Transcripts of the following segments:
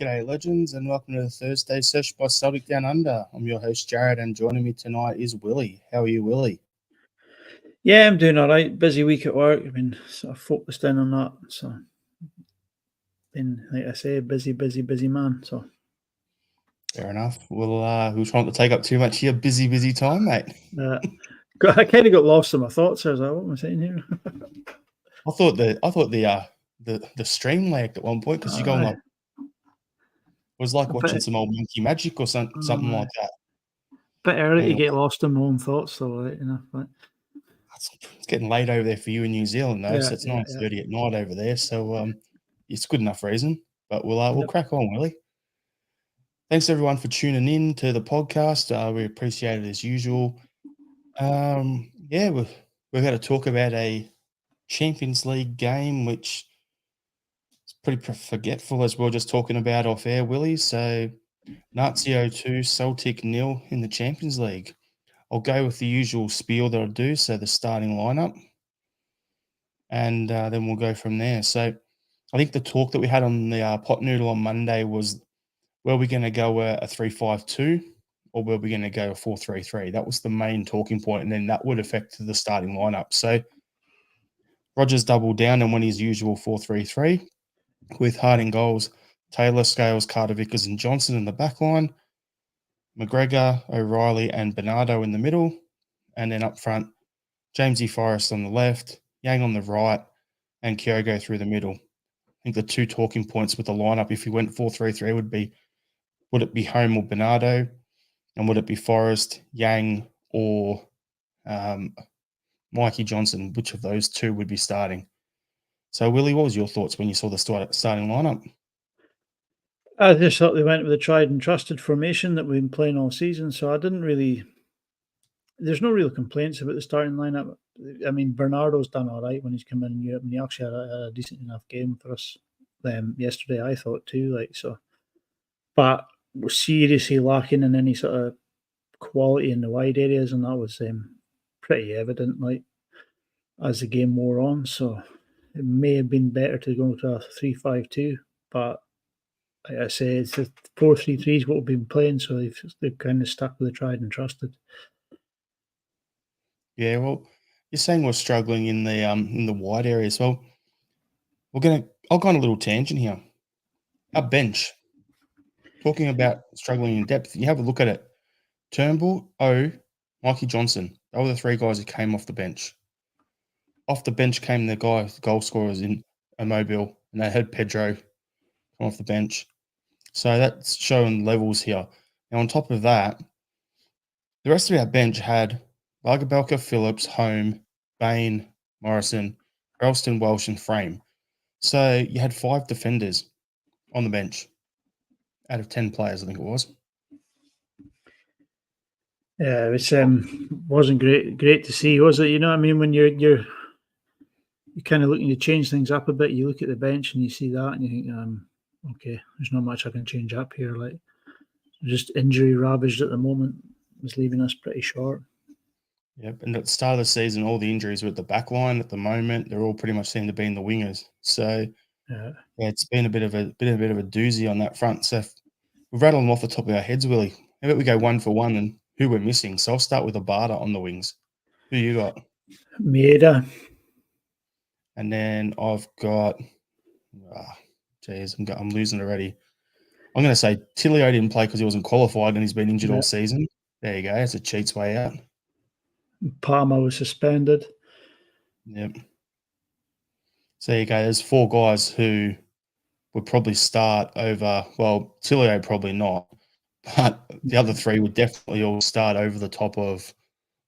G'day, legends, and welcome to the Thursday Sesh by Celtic Down Under. I'm your host, Jared, and joining me tonight is Willie. How are you, Willie? Yeah, I'm doing all right. Busy week at work. I've been sort of focused in on that. So, been, like I say, busy man. So, Fair enough. We'll try not to take up too much of your busy time, mate. uh, I kind of got lost in my thoughts. I was like, what am I saying here? I thought the stream lagged at one point because you're going like it was like a watching bit, some old monkey magic or something like that. bit early to Anyway, get lost in my own thoughts, though, right, But it's getting late over there for you in New Zealand, though. yeah, So it's 9:30 at night over there. So it's good enough reason. But we'll Yep. crack on, Willie. Thanks everyone for tuning in to the podcast. We appreciate it as usual. Yeah, we're going to talk about a Champions League game, which is pretty forgetful as we are just talking about off air, Willie. So Lazio 2, Celtic 0 in the Champions League. I'll go with the usual spiel that I do, so the starting lineup, and then we'll go from there. So I think the talk that we had on the pot noodle on Monday was, were we going to go a 3-5-2 or were we going to go a 4-3-3? That was the main talking point, and then that would affect the starting lineup. So Rogers doubled down and went his usual 4-3-3 with Harding goals, Taylor, Scales, Carter, Vickers, and Johnson in the back line, McGregor, O'Reilly, and Bernardo in the middle, and then up front, Jamesy Forrest on the left, Yang on the right, and Kyogo through the middle. I think the two talking points with the lineup, if we went 4-3-3, would it be Home or Bernardo, and would it be Forrest, Yang, or Mikey Johnson? Which of those two would be starting? So, Willie, what was your thoughts when you saw the starting lineup? I just thought they went with the tried and trusted formation that we've been playing all season. So I didn't really. There's no real complaints about the starting lineup. I mean, Bernardo's done all right when he's come in Europe, and he actually had a decent enough game for us yesterday, I thought too. But we're seriously lacking in any sort of quality in the wide areas, and that was pretty evident. As the game wore on, so it may have been better to go to a 3-5-2, but like I say, it's a 4-3-3 is what we've been playing, so they've kind of stuck with the tried and trusted. Yeah, well, you're saying we're struggling in the wide areas. Well, I'll go on a little tangent here. Our bench, talking about struggling in depth, you have a look at it. Turnbull, Mikey Johnson. They were the three guys who came off the bench. Off the bench came the goal scorers in Mobile, and they had Pedro come off the bench. So that's showing levels here. Now, on top of that, the rest of our bench had Lagerbelka, Phillips, Home, Bain, Morrison, Ralston, Welsh, and Frame. So you had 5 defenders on the bench out of 10 players, I think it was. Yeah, it wasn't great to see, was it? You know what I mean? When you're kind of looking to change things up a bit, you look at the bench and you see that, and you think, okay, there's not much I can change up here. Like, just injury ravaged at the moment is leaving us pretty short. Yep, and at the start of the season, all the injuries were at the back line. At the moment, they're all pretty much seem to be in the wingers. So yeah, it's been a bit of a doozy on that front. So we've rattled them off the top of our heads, Willie. How about we go one for one and who we're missing? So I'll start with Abada on the wings. Who you got? Maeda. And then I've got, I'm losing already. I'm going to say Tilio didn't play because he wasn't qualified and he's been injured all season. There you go. It's a cheat's way out. Palmer was suspended. Yep. So there you go. There's 4 guys who would probably start over, well, Tilio probably not, but the other 3 would definitely all start over the top of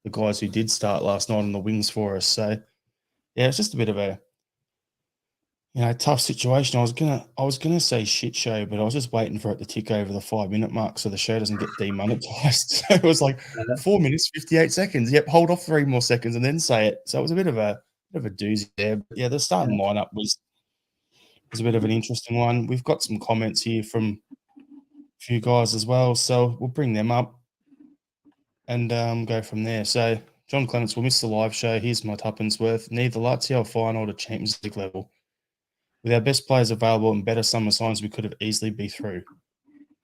the guys who did start last night on the wings for us. So, yeah, it's just a bit of a, tough situation. I was gonna say shit show, but I was just waiting for it to tick over the 5-minute mark so the show doesn't get demonetized. So it was like 4 minutes, 58 seconds. Yep, hold off 3 more seconds and then say it. So it was a bit of a doozy there. But yeah, the starting lineup was a bit of an interesting one. We've got some comments here from a few guys as well, so we'll bring them up and go from there. So John Clements will miss the live show. Here's my tuppence worth. Need the Lazio final to Champions League level. With our best players available and better summer signs, we could have easily been through.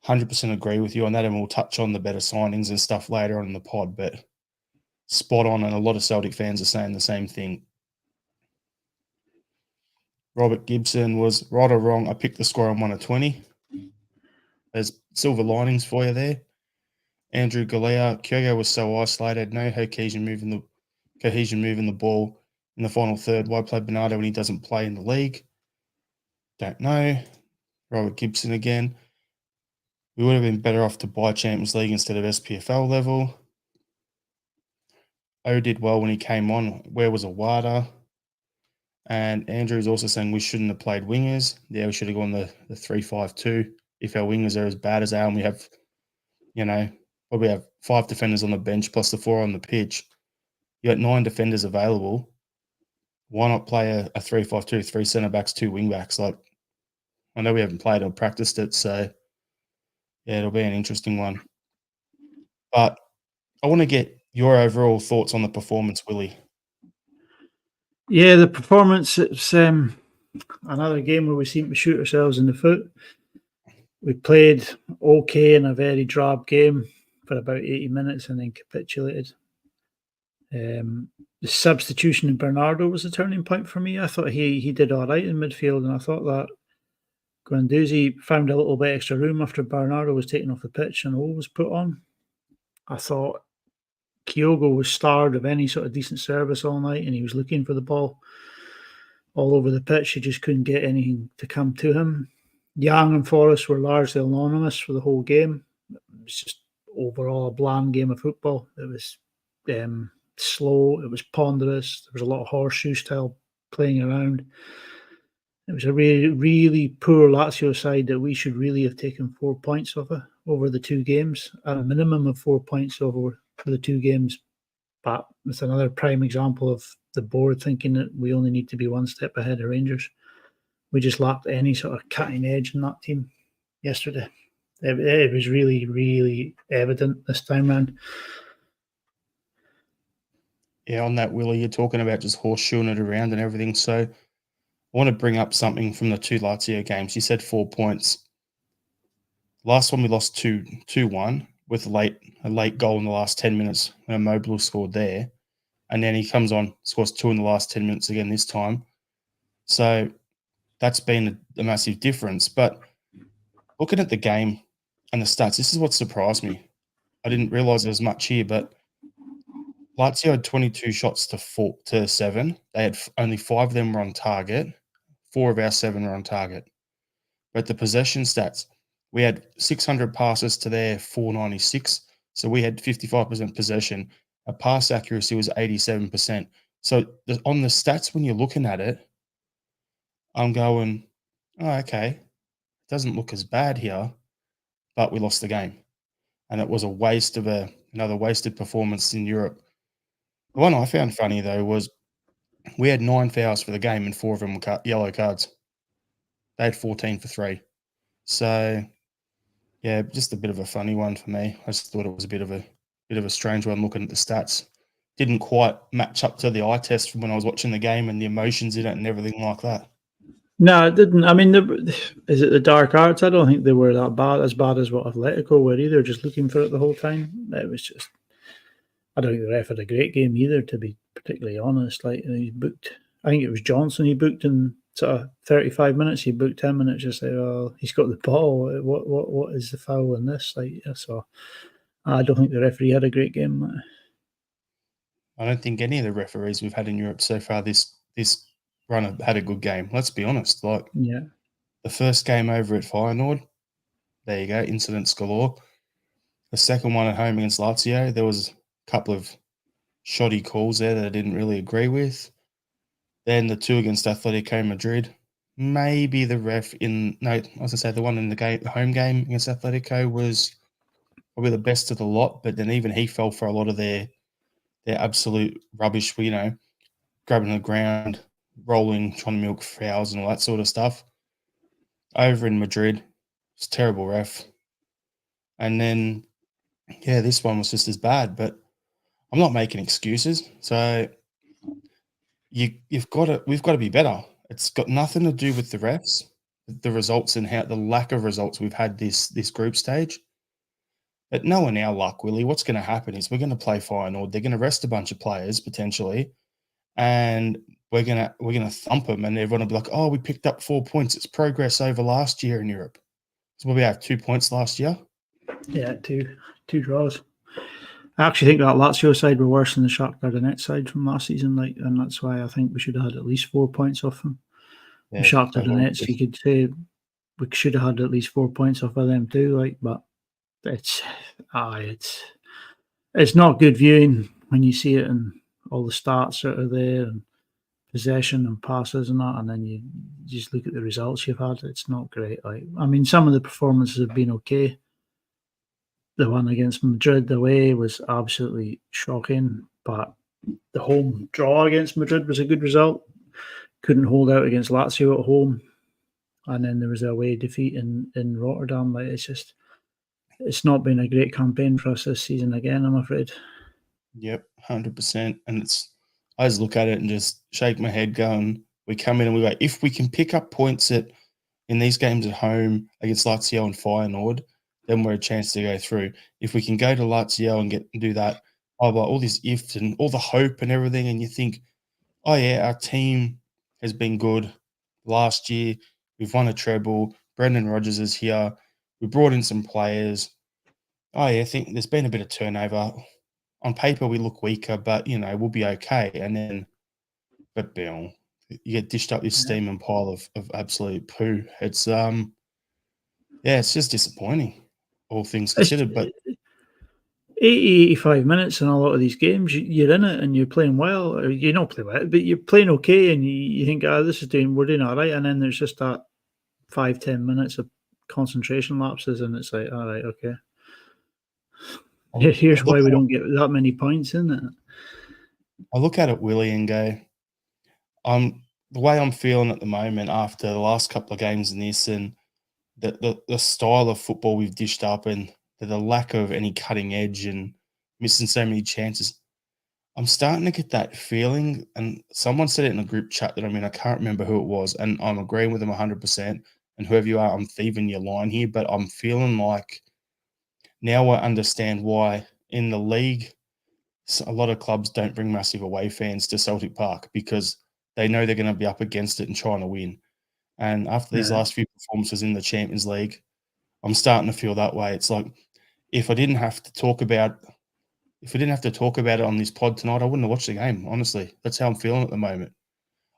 100% agree with you on that, and we'll touch on the better signings and stuff later on in the pod, but spot on, and a lot of Celtic fans are saying the same thing. Robert Gibson was right or wrong. I picked the score on 1 of 20. There's silver linings for you there. Andrew Galea, Kyogo was so isolated, no cohesion moving the ball in the final third. Why play Bernardo when he doesn't play in the league? Don't know. Robert Gibson again. We would have been better off to buy Champions League instead of SPFL level. O did well when he came on. Where was Awada? And Andrew's also saying we shouldn't have played wingers. Yeah, we should have gone the 3-5-2. If our wingers are as bad as they are, and we have, probably have 5 defenders on the bench plus the 4 on the pitch. You got 9 defenders available. Why not play a 3-5-2, 3 centre backs, 2 wing backs? Like, I know we haven't played or practiced it, so yeah, it'll be an interesting one. But I want to get your overall thoughts on the performance, Willie. Yeah, the performance, it's another game where we seem to shoot ourselves in the foot. We played okay in a very drab game for about 80 minutes and then capitulated. The substitution in Bernardo was a turning point for me. I thought he did all right in midfield, and I thought that Guendouzi found a little bit extra room after Bernardo was taken off the pitch and O was put on. I thought Kyogo was starved of any sort of decent service all night, and he was looking for the ball all over the pitch. He just couldn't get anything to come to him. Young and Forrest were largely anonymous for the whole game. It was just overall a bland game of football. It was slow. It was ponderous. There was a lot of horseshoe style playing around. It was a really, really poor Lazio side that we should really have taken 4 points over the 2 games, at a minimum of 4 points over the 2 games. But it's another prime example of the board thinking that we only need to be 1 step ahead of Rangers. We just lacked any sort of cutting edge in that team yesterday. It was really, really evident this time round. Yeah, on that, Willie, you're talking about just horseshoeing it around and everything. So I want to bring up something from the 2 Lazio games. You said 4 points. Last one we lost 2-1 with a late goal in the last 10 minutes when Immobile scored there. And then he comes on, scores 2 in the last 10 minutes again this time. So that's been a massive difference. But looking at the game and the stats, this is what surprised me. I didn't realise there was much here, but Lazio had 22 shots to 7. They had only 5 of them were on target. 4 of our 7 were on target. But the possession stats, we had 600 passes to their 496. So we had 55% possession. Our pass accuracy was 87%. So on the stats, when you're looking at it, I'm going, oh, okay, it doesn't look as bad here, but we lost the game. And it was a waste of another wasted performance in Europe. The one I found funny, though, was we had 9 fouls for the game and 4 of them were yellow cards. They had 14 for 3. So, yeah, just a bit of a funny one for me. I just thought it was a bit of a strange one looking at the stats. Didn't quite match up to the eye test from when I was watching the game and the emotions in it and everything like that. No, it didn't. I mean, is it the dark arts? I don't think they were that bad, as what Atletico were either, just looking for it the whole time. It was just, I don't think the ref had a great game either, to be particularly honest. Like, he booked, I think it was Johnstone he booked in sort of 35 minutes. He booked him, and it's just like, well, he's got the ball. What is the foul in this? Like, so I don't think the referee had a great game. I don't think any of the referees we've had in Europe so far this run have had a good game. Let's be honest. Like, Yeah. the first game over at Feyenoord, there you go, incidents galore. The second one at home against Lazio, there was a couple of shoddy calls there that I didn't really agree with. Then the 2 against Atletico Madrid, maybe the ref the one in the home game against Atletico was probably the best of the lot, but then even he fell for a lot of their absolute rubbish, grabbing the ground, rolling, trying to milk fouls and all that sort of stuff. Over in Madrid, it's terrible ref. And then, yeah, this one was just as bad, but I'm not making excuses. So we've got to be better. It's got nothing to do with the refs, the results and how the lack of results we've had this group stage. But knowing our luck, Willie, what's going to happen is we're going to play Feyenoord. They're going to rest a bunch of players potentially, and we're gonna thump them, and everyone will be like, "Oh, we picked up 4 points. It's progress over last year in Europe." So what we have 2 points last year. Yeah, two draws. I actually think that Lazio side were worse than the Shakhtar Donetsk side from last season, and that's why I think we should have had at least 4 points off them. Yeah, Shakhtar totally. Donetsk, you could say we should have had at least 4 points off of them too, but it's it's not good viewing when you see it and all the stats that are there and possession and passes and that, and then you just look at the results you've had. It's not great. I mean, some of the performances have been okay. The one against Madrid away was absolutely shocking, but the home draw against Madrid was a good result. Couldn't hold out against Lazio at home, and then there was a away defeat in Rotterdam. It's not been a great campaign for us this season again, I'm afraid. Yep, 100%. And I just look at it and just shake my head, going, we come in and we go, if we can pick up points in these games at home against Lazio and Feyenoord, then we're a chance to go through. If we can go to Lazio and do that, all this if and all the hope and everything, and you think, oh yeah, our team has been good last year. We've won a treble. Brendan Rodgers is here. We brought in some players. Oh yeah, I think there's been a bit of turnover. On paper, we look weaker, but we'll be okay. And then, but Bill, you get dished up this Yeah. steaming pile of absolute poo. It's just disappointing, all things It's considered. But 80, 85 minutes in a lot of these games, you're in it and you're playing well, or you don't play well, but you're playing okay, and you think, we're doing all right, and then there's just that 5-10 minutes of concentration lapses, and it's like, all right, okay. Here's why we don't get that many points, isn't it? I look at it, Willie, and go, the way I'm feeling at the moment after the last couple of games in this, and the style of football we've dished up, and the lack of any cutting edge and missing so many chances. I'm starting to get that feeling, and someone said it in a group chat that I can't remember who it was, and I'm agreeing with them 100%. And whoever you are, I'm thieving your line here, but I'm feeling like now I understand why in the league a lot of clubs don't bring massive away fans to Celtic Park, because they know they're going to be up against it and trying to win. And after these Yeah. last few performances in the Champions League, I'm starting to feel that way. It's like if I didn't have to talk about it on this pod tonight, I wouldn't have watched the game. Honestly, that's how I'm feeling at the moment.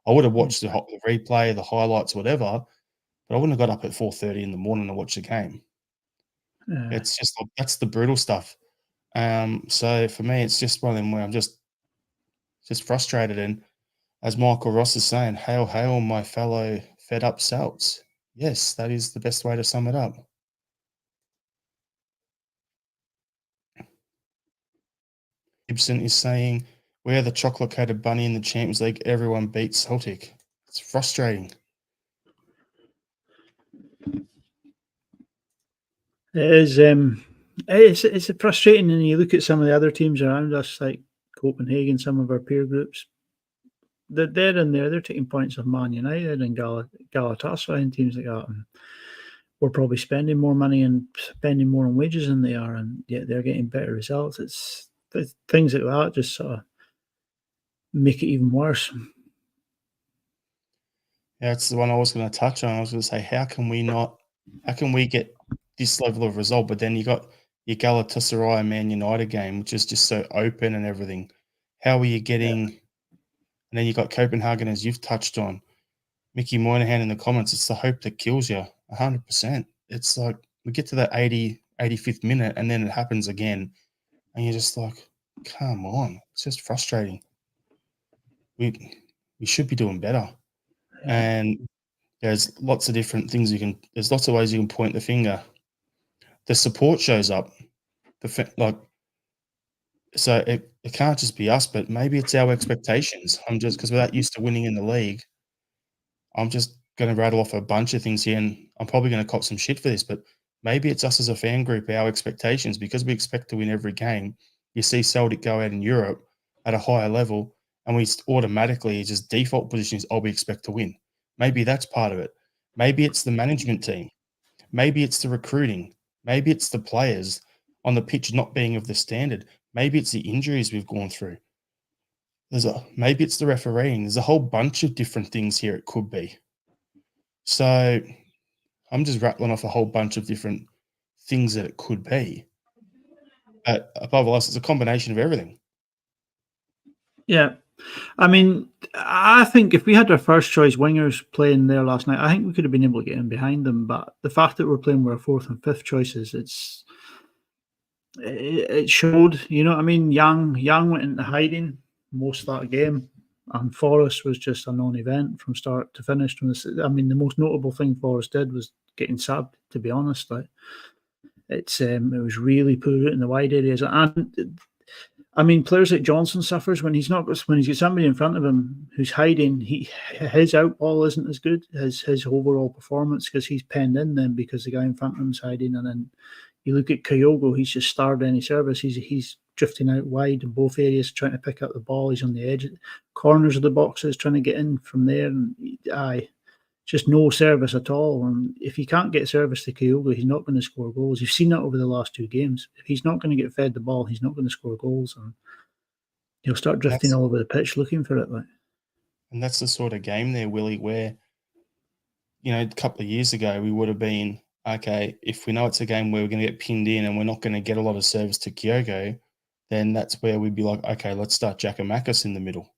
I would have watched the replay, the highlights, whatever, but I wouldn't have got up at 4:30 in the morning to watch the game. It's just like, that's the brutal stuff. So for me, it's just one of them where I'm just frustrated. And as Michael Ross is saying, hail, hail, my fellow fed up Celts. Yes, that is the best way to sum it up. Gibson is saying, we're the chocolate-coated bunny in the Champions League. Everyone beats Celtic. It's frustrating. It is. It's frustrating, and you look at some of the other teams around us, like Copenhagen, some of our peer groups. They're in there. They're taking points of Man United and Galatasaray and teams like that. And we're probably spending more money and spending more on wages than they are, and yet they're getting better results. It's things like that just sort of make it even worse. Yeah, it's the one I was going to touch on. I was going to say, how can we get this level of result? But then you got your Galatasaray and Man United game, which is just so open and everything. How are you getting? And then you got Copenhagen, as you've touched on. Mickey Moynihan in the comments, it's the hope that kills you, 100%. It's like we get to that 85th minute, and then it happens again. And you're just like, come on. It's just frustrating. We should be doing better. Yeah. And there's lots of different things there's lots of ways you can point the finger. The support shows up. So it can't just be us, but maybe it's our expectations. I'm just, because we're that used to winning in the league, I'm just going to rattle off a bunch of things here, and I'm probably going to cop some shit for this, but maybe it's us as a fan group, our expectations, because we expect to win every game. You see Celtic go out in Europe at a higher level, and we automatically just default position is, oh, we expect to win. Maybe that's part of it. Maybe it's the management team. Maybe it's the recruiting. Maybe it's the players on the pitch not being of the standard. Maybe it's the injuries we've gone through. Maybe it's the refereeing. There's a whole bunch of different things here it could be. So I'm just rattling off a whole bunch of different things that it could be. But above all else, it's a combination of everything. Yeah. I mean, I think if we had our first choice wingers playing there last night, I think we could have been able to get in behind them. But the fact that we're playing with our fourth and fifth choices, it showed. You know what I mean? Young went into hiding most of that game, and Forrest was just a non-event from start to finish. I mean, the most notable thing Forrest did was getting subbed. To be honest, like it was really poor in the wide areas, and I mean, players like Johnstone suffers when he's got somebody in front of him who's hiding. His out ball isn't as good as his overall performance because he's penned in then because the guy in front of him's hiding. And then you look at Kyogo, he's just starved any service. He's drifting out wide in both areas, trying to pick up the ball. He's on the edge, corners of the boxes, trying to get in from there. And just no service at all. And if you can't get service to Kyogo, he's not going to score goals. You've seen that over the last two games. If he's not going to get fed the ball, he's not going to score goals, and he'll start drifting all over the pitch looking for it. And that's the sort of game there, Willie, where, a couple of years ago we would have been, okay, if we know it's a game where we're going to get pinned in and we're not going to get a lot of service to Kyogo, then that's where we'd be like, okay, let's start Giakoumakis in the middle.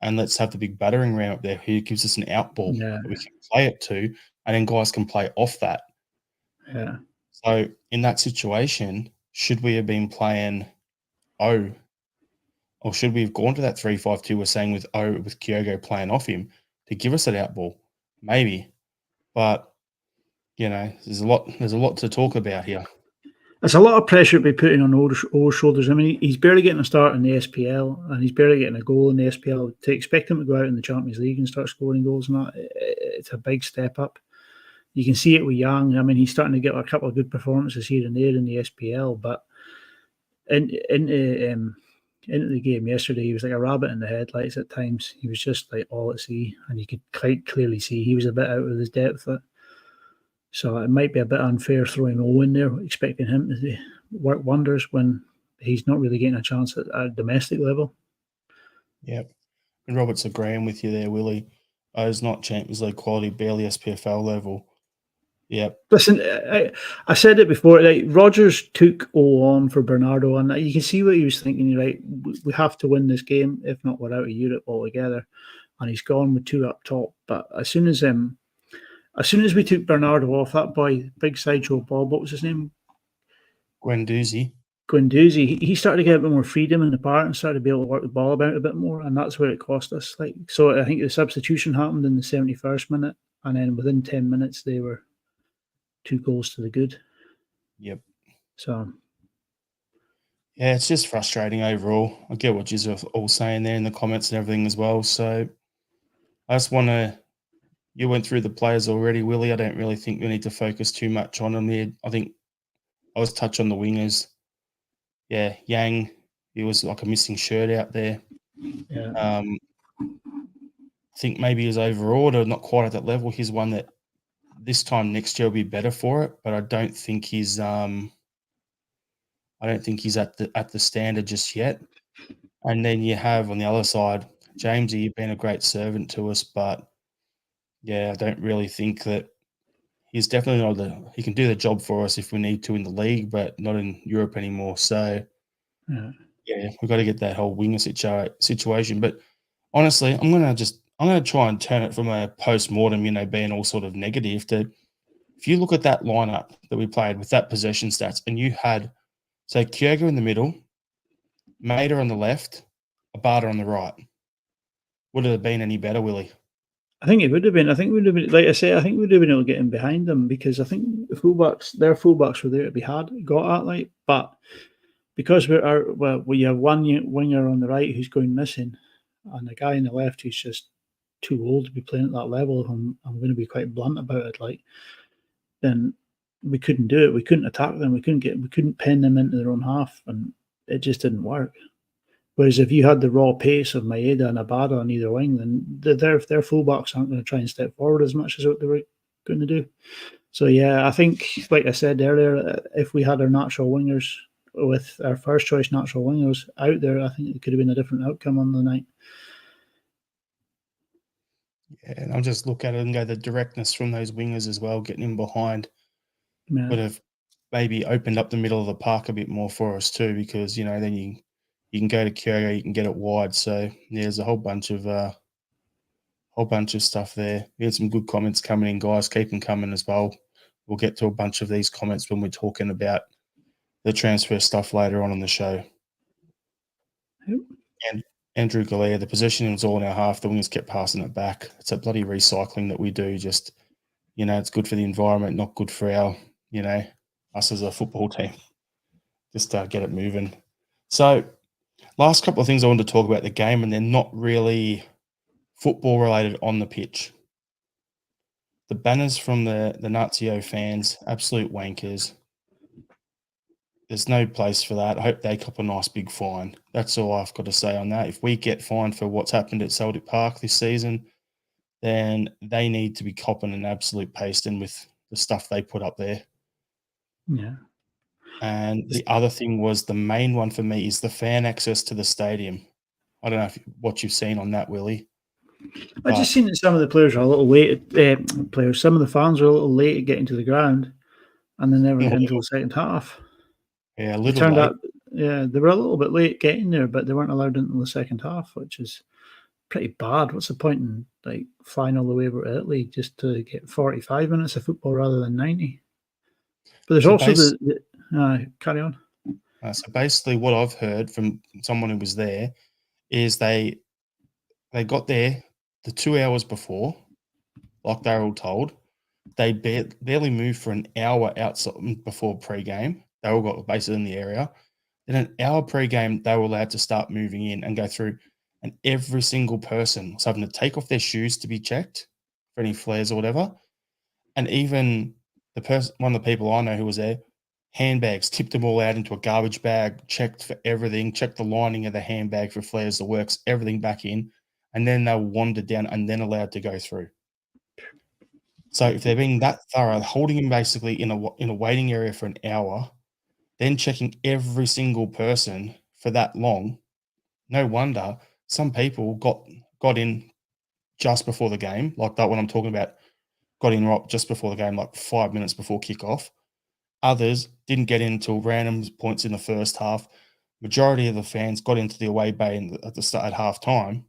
And let's have the big battering ram up there who gives us an out ball that we can play it to, and then guys can play off that. Yeah. So in that situation, should we have been playing O, or should we have gone to that 3-5-2 we're saying with O, with Kyogo playing off him to give us that out ball? Maybe. But, there's a lot to talk about here. It's a lot of pressure to be putting on O's shoulders. I mean, he's barely getting a start in the SPL, and he's barely getting a goal in the SPL. To expect him to go out in the Champions League and start scoring goals and that, it's a big step up. You can see it with Young. I mean, he's starting to get a couple of good performances here and there in the SPL, but into the game yesterday, he was like a rabbit in the headlights at times. He was just like all at sea, and you could quite clearly see he was a bit out of his depth. So it might be a bit unfair throwing O in there, expecting him to work wonders when he's not really getting a chance at a domestic level. Yep. And Robert's agreeing with you there, Willie. O's not Champions League quality, barely SPFL level. Yep. Listen, I said it before. Like, Rodgers took O on for Bernardo, and you can see what he was thinking. Right, we have to win this game, if not we're out of Europe altogether. And he's gone with two up top. But as soon as we took Bernardo off, that boy, big sideshow Bob, what was his name? Guendouzi, he started to get a bit more freedom in the park and started to be able to work the ball about a bit more, and that's where it cost us. So I think the substitution happened in the 71st minute, and then within 10 minutes they were 2 goals to the good. Yep. So yeah, it's just frustrating overall. I get what you're all saying there in the comments and everything as well. So I just want to. You went through the players already, Willie. I don't really think we need to focus too much on them here. I think I was touch on the wingers. Yeah, Yang, he was like a missing shirt out there. Yeah. I think maybe he's overawed or not quite at that level. He's one that this time next year will be better for it, but I don't think he's at the standard just yet. And then you have on the other side, Jamesy, you've been a great servant to us, but yeah, I don't really think that he's definitely not he can do the job for us if we need to in the league, but not in Europe anymore. So yeah, we've got to get that whole winger situation. But honestly, I'm gonna try and turn it from a post-mortem, being all sort of negative to, if you look at that lineup that we played with that possession stats, and you had, say, Kyogo in the middle, Maida on the left, Abada on the right, would it have been any better, Willie? I think it would have been. I think we'd have been, like I say, I think we'd have been able to get in behind them because I think their fullbacks were there to be got at, but because we have one winger on the right who's going missing, and the guy on the left who's just too old to be playing at that level. If I'm going to be quite blunt about it, then we couldn't do it. We couldn't attack them. We couldn't pen them into their own half, and it just didn't work. Whereas if you had the raw pace of Maeda and Abada on either wing, then their fullbacks aren't going to try and step forward as much as what they were going to do. So yeah, I think, like I said earlier, if we had our natural wingers with our first choice natural wingers out there, I think it could have been a different outcome on the night. Yeah, and I'll just look at it and go the directness from those wingers as well, getting in behind Yeah, would have maybe opened up the middle of the park a bit more for us too, because then you can go to Kyogo, you can get it wide. So yeah, there's a whole bunch of stuff there. We had some good comments coming in, guys. Keep them coming as well. We'll get to a bunch of these comments when we're talking about the transfer stuff later on in the show. Yep. And Andrew Galea, the positioning was all in our half. The wingers kept passing it back. It's a bloody recycling that we do. Just, it's good for the environment, not good for us as a football team. Just get it moving. So, last couple of things I wanted to talk about the game, and they're not really football related on the pitch. The banners from the Lazio fans, absolute wankers. There's no place for that. I hope they cop a nice big fine. That's all I've got to say on that. If we get fined for what's happened at Celtic Park this season, then they need to be copping an absolute pasting with the stuff they put up there. Yeah. And the other thing was the main one for me is the fan access to the stadium. I don't know what you've seen on that, Willie. I just seen that some of the players are a little late. Some of the fans are a little late at getting to the ground, and they never get into the second half. Yeah, a It little turned late. out, yeah, they were a little bit late getting there, but they weren't allowed into the second half, which is pretty bad. What's the point in flying all the way over to Italy just to get 45 minutes of football rather than 90? But there's So also carry on. So basically, what I've heard from someone who was there is they got there the 2 hours before, like they were all told. They barely moved for an hour outside before pre-game. They all got basically in the area. Then an hour pre-game, they were allowed to start moving in and go through, and every single person was having to take off their shoes to be checked for any flares or whatever. And even one of the people I know who was there, handbags, tipped them all out into a garbage bag, checked for everything, checked the lining of the handbag for flares, the works, everything back in, and then they were wandered down and then allowed to go through. So if they're being that thorough, holding him basically in a waiting area for an hour, then checking every single person for that long, no wonder some people got in just before the game, like that one I'm talking about, got in right just before the game, like 5 minutes before kickoff. Others didn't get in until random points in the first half. Majority of the fans got into the away bay at the start at half time,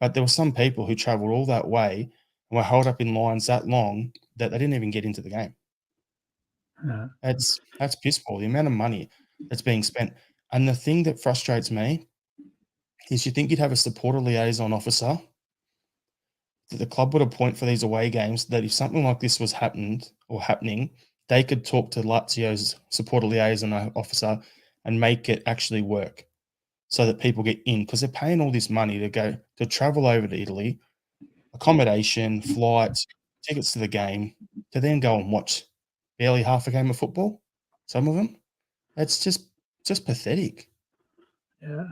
but there were some people who travelled all that way and were held up in lines that long that they didn't even get into the game. Yeah. That's piss poor, the amount of money that's being spent. And the thing that frustrates me is you think you'd have a supporter liaison officer that the club would appoint for these away games, that if something like this was happening, they could talk to Lazio's supporter liaison officer and make it actually work so that people get in, because they're paying all this money to travel over to Italy, accommodation, flights, tickets to the game, to then go and watch barely half a game of football. Some of them, it's just pathetic. Yeah.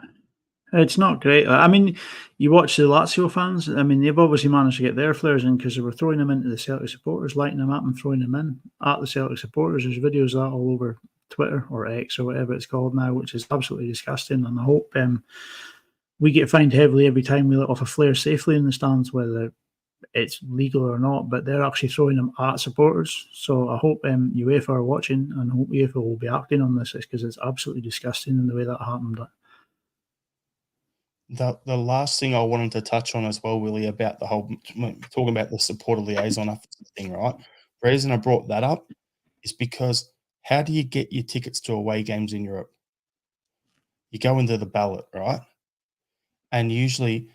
It's not great. I mean, you watch the Lazio fans. I mean, they've obviously managed to get their flares in because they were throwing them into the Celtic supporters, lighting them up and throwing them in at the Celtic supporters. There's videos of that all over Twitter or X or whatever it's called now, which is absolutely disgusting. And I hope we get fined heavily every time we let off a flare safely in the stands, whether it's legal or not. But they're actually throwing them at supporters. So I hope UEFA are watching, and I hope UEFA will be acting on this because it's absolutely disgusting in the way that happened. The last thing I wanted to touch on as well, Willie, about the whole talking about the supporter liaison officer thing, right? The reason I brought that up is because how do you get your tickets to away games in Europe? You go into the ballot, right? And usually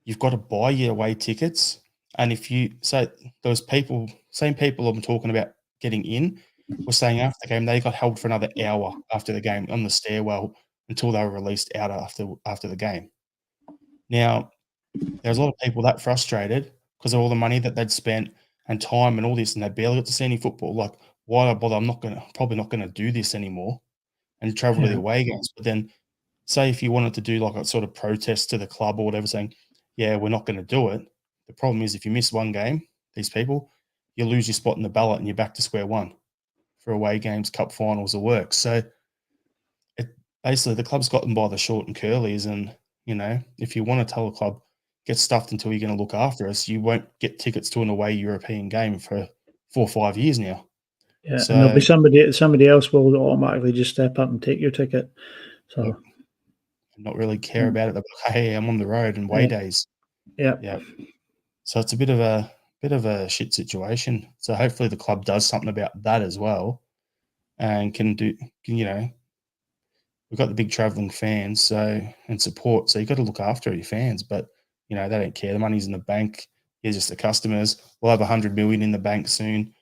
you've got to buy your away tickets. And if you so those people, same people I'm talking about getting in, were saying after the game they got held for another hour after the game on the stairwell until they were released out after the game. Now, there's a lot of people that frustrated because of all the money that they'd spent and time and all this, and they barely got to see any football. Like, why bother? Probably not gonna do this anymore and travel to the Yeah. away games. But then say if you wanted to do like a sort of protest to the club or whatever, saying, yeah, we're not going to do it. The problem is if you miss one game, these people, you lose your spot in the ballot and you're back to square one for away games, cup finals, or work. So basically the club's got them by the short and curlies. And, if you want to tell a club, get stuffed until you're going to look after us, you won't get tickets to an away European game for 4 or 5 years now. Yeah, and there'll So be somebody else will automatically just step up and take your ticket. So not really care about it. Hey, I'm on the road and away days. yeah. So it's a bit of a shit situation. So hopefully the club does something about that as well, and we've got the big travelling fans and support. So you've got to look after your fans, but they don't care. The money's in the bank. Here's just the customers. We'll have 100 million in the bank soon.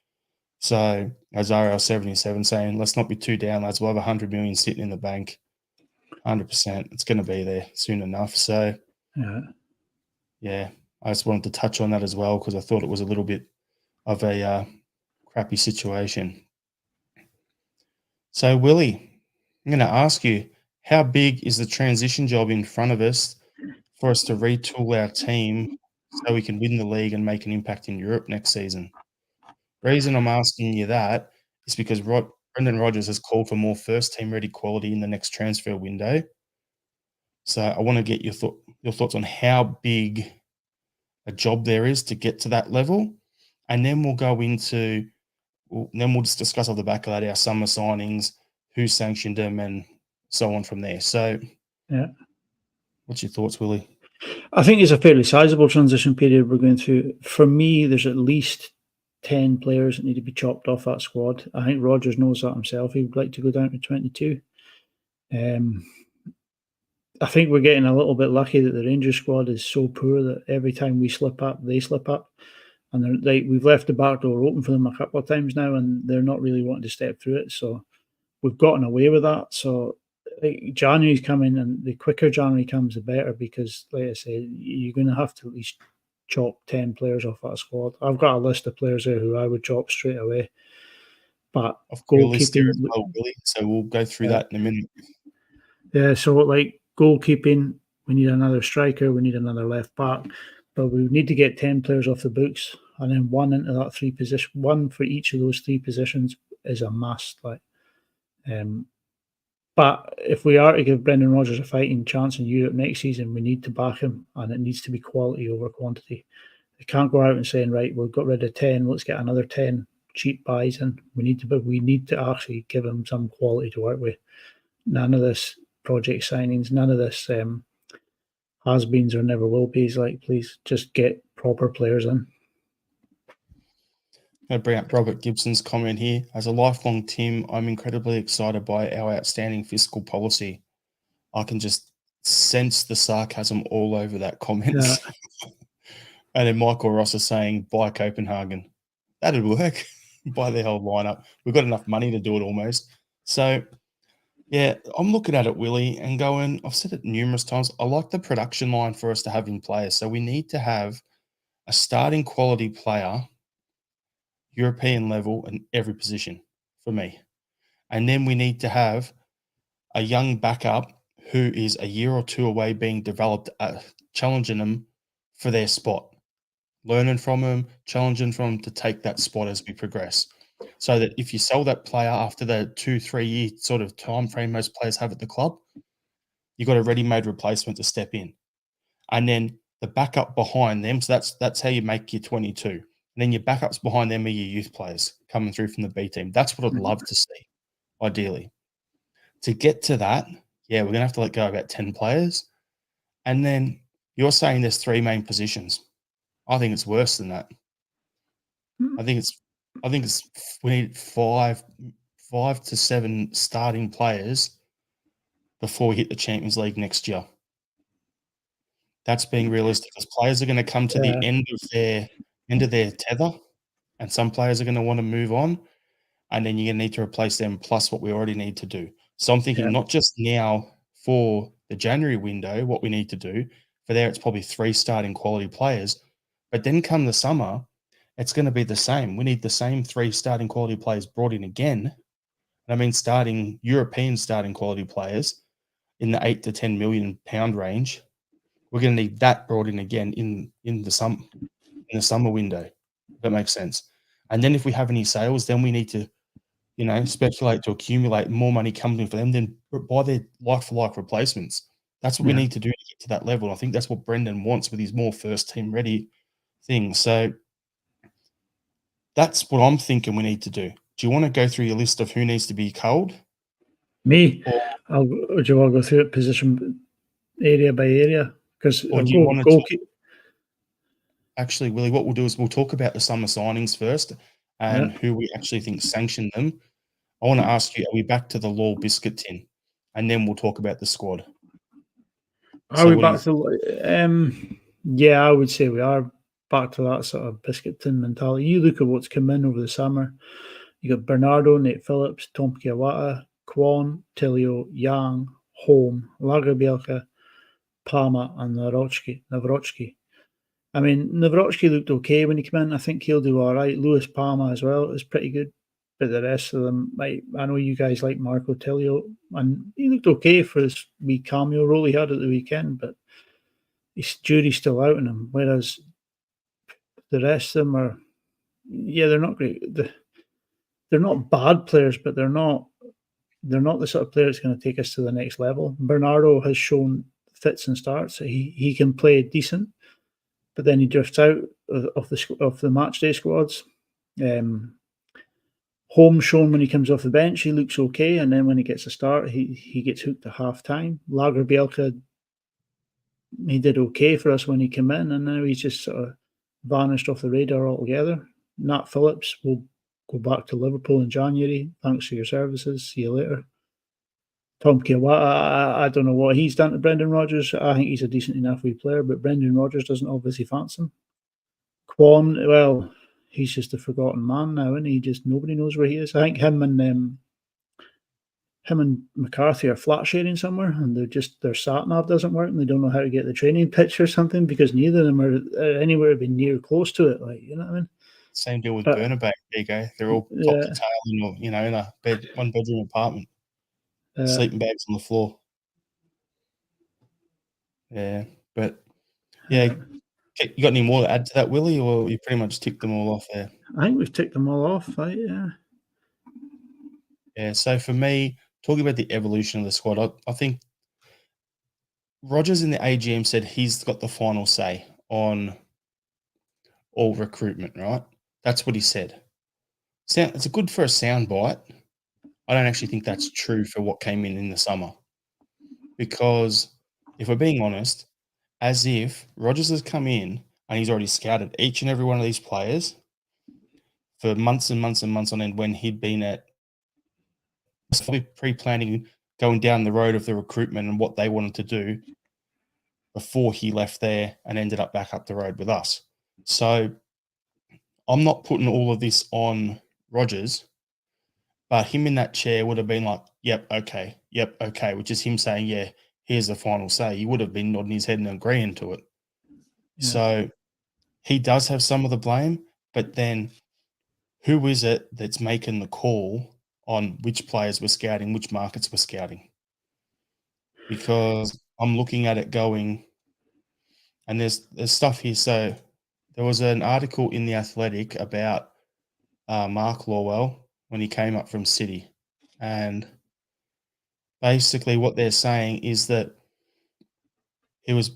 So as RL77 saying, let's not be too down, lads. We'll have 100 million sitting in the bank. 100%. It's going to be there soon enough. So yeah, I just wanted to touch on that as well because I thought it was a little bit of a crappy situation. So Willie, I'm going to ask you, how big is the transition job in front of us for us to retool our team so we can win the league and make an impact in Europe next season? Reason I'm asking you that is because Brendan Rodgers has called for more first-team ready quality in the next transfer window. So I want to get your thoughts on how big a job there is to get to that level, and then we'll go into then we'll just discuss off the back of that our summer signings, who sanctioned them, and so on from there. So, what's your thoughts, Willie? I think it's a fairly sizable transition period we're going through. For me, there's at least 10 players that need to be chopped off that squad. I think Rodgers knows that himself. He would like to go down to 22. I think we're getting a little bit lucky that the Rangers squad is so poor that every time we slip up, they slip up. And we've left the back door open for them a couple of times now, and they're not really wanting to step through it. So we've gotten away with that. So January's coming, and the quicker January comes, the better, because, like I said, you're going to have to at least chop 10 players off that squad. I've got a list of players there who I would chop straight away. But goalkeeping as well, Willie, so we'll go through that in a minute. Yeah, so goalkeeping, we need another striker, we need another left back, but we need to get 10 players off the books, and then one into that three position, one for each of those three positions is a must. But if we are to give Brendan Rodgers a fighting chance in Europe next season, we need to back him, and it needs to be quality over quantity. They can't go out and saying, right, we've got rid of 10, let's get another 10 cheap buys in. We need to actually give him some quality to work with. None of this project signings, none of this has-beens or never will be's. Please just get proper players in. I'm going to bring up Robert Gibson's comment here. As a lifelong Tim, I'm incredibly excited by our outstanding fiscal policy. I can just sense the sarcasm all over that comment. Yeah. And then Michael Ross is saying, buy Copenhagen. That'd work. Buy their whole lineup. We've got enough money to do it almost. So, yeah, I'm looking at it, Willie, and going, I've said it numerous times, I like the production line for us to have in players. So we need to have a starting quality player, European level, in every position for me. And then we need to have a young backup who is a year or two away being developed, challenging them for their spot, learning from them, challenging from them to take that spot as we progress. So that if you sell that player after the 2-3 year sort of time frame most players have at the club, you've got a ready-made replacement to step in. And then the backup behind them, so that's how you make your 22. And then your backups behind them are your youth players coming through from the B team. That's what I'd love to see, ideally. To get to that, yeah, we're going to have to let go about 10 players. And then you're saying there's 3 main positions. I think it's worse than that. I think it's we need 5 to 7 starting players before we hit the Champions League next year. That's being realistic, because players are going to come to the end of their tether, and some players are going to want to move on, and then you're going to need to replace them plus what we already need to do. So I'm thinking not just now for the January window, what we need to do. For there, it's probably 3 starting quality players, but then come the summer, it's going to be the same. We need the same 3 starting quality players brought in again. I mean, European starting quality players in the £8 to £10 million range, we're going to need that brought in again in the summer window. If that makes sense. And then if we have any sales, then we need to, speculate to accumulate more money coming in for them, then buy their like-for-like replacements. That's what we Yeah. need to do to get to that level. I think that's what Brendan wants with his more first team ready thing. So that's what I'm thinking we need to do. Do you want to go through your list of who needs to be culled? Me, Or do you want to go through it position area by area? Because or I'll do you go wanna talk goalkeeper. actually, Willie, what we'll do is we'll talk about the summer signings first Yeah. and who we actually think sanctioned them. I wanna ask you, are we back to the Law biscuit tin? And then we'll talk about the squad. Are So we what do you back to? Yeah, I would say we are back to that sort of biscuit tin mentality. You look at what's come in over the summer. You got Bernardo, Nate Phillips, Tom Kiawata, Kwon, Tilio, Yang, Holm, Lagerbielke, Palmer, and Nawrocki. I mean, Nawrocki looked okay when he came in. I think he'll do all right. Lewis Palmer as well is pretty good. But the rest of them, like, I know you guys like Marco Tilio, and he looked okay for his wee cameo role he had at the weekend, but his jury's still out on him. Whereas the rest of them are, yeah, they're not great. They're not bad players, but they're not the sort of player that's going to take us to the next level. Bernardo has shown fits and starts. He can play decent, but then he drifts out of the match day squads. Home shown when he comes off the bench, he looks okay, and then when he gets a start, he gets hooked at half time. Lagerbielke, he did okay for us when he came in, and now he's just sort of vanished off the radar altogether. Nat Phillips will go back to Liverpool in January. Thanks for your services. See you later. Tom Kiawata, I don't know what he's done to Brendan Rodgers. I think he's a decent enough wee player, but Brendan Rodgers doesn't obviously fancy him. Kwon, well, he's just a forgotten man now, and he just nobody knows where he is. I think him and McCarthy are flat sharing somewhere, and their sat nav doesn't work, and they don't know how to get the training pitch or something because neither of them are anywhere to be near close to it. Like, you know what I mean? same deal with But Bernabeu, there you go. They're all top to yeah, tail in a one-bedroom apartment, uh, sleeping bags on the floor. Yeah, but yeah, uh, you got any more to add to that, Willie, or you pretty much ticked them all off there? I think we've ticked them all off. Right? Yeah. Yeah, so for me, talking about the evolution of the squad, I think Rogers in the AGM said he's got the final say on all recruitment, right? That's what he said. It's a good for a sound bite. I don't actually think that's true for what came in the summer because if we're being honest, as if Rogers has come in and he's already scouted each and every one of these players for months and months and months on end when he'd been at pre-planning going down the road of the recruitment and what they wanted to do before he left there and ended up back up the road with us. So I'm not putting all of this on Rogers, but him in that chair would have been like, yep, okay, which is him saying, yeah, here's the final say. He would have been nodding his head and agreeing to it. Yeah. So he does have some of the blame, but then who is it that's making the call on which players we're scouting, which markets we're scouting? Because I'm looking at it going, and there's stuff here. So there was an article in The Athletic about Mark Lawwell when he came up from City. And basically what they're saying is that he was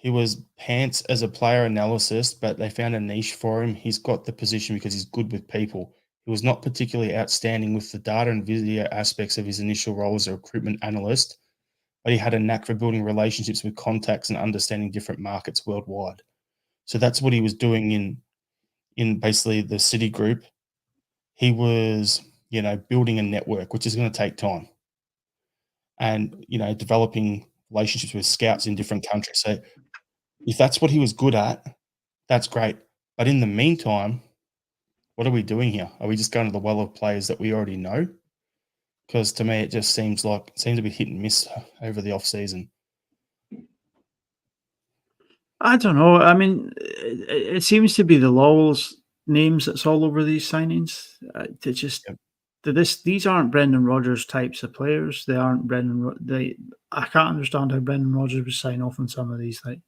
he was pants as a player analyst, but they found a niche for him. He's got the position because he's good with people. He was not particularly outstanding with the data and video aspects of his initial role as a recruitment analyst, but he had a knack for building relationships with contacts and understanding different markets worldwide. So that's what he was doing in basically the City group. He was, building a network, which is going to take time, and developing relationships with scouts in different countries. So if that's what he was good at, that's great. But in the meantime, what are we doing here? Are we just going to the well of players that we already know? Because to me, it just seems to be hit and miss over the off season. I don't know. I mean, it seems to be the Lawwell's names that's all over these signings. They just Yep. these aren't Brendan Rodgers types of players. They aren't I can't understand how Brendan Rodgers would sign off on some of these. Like,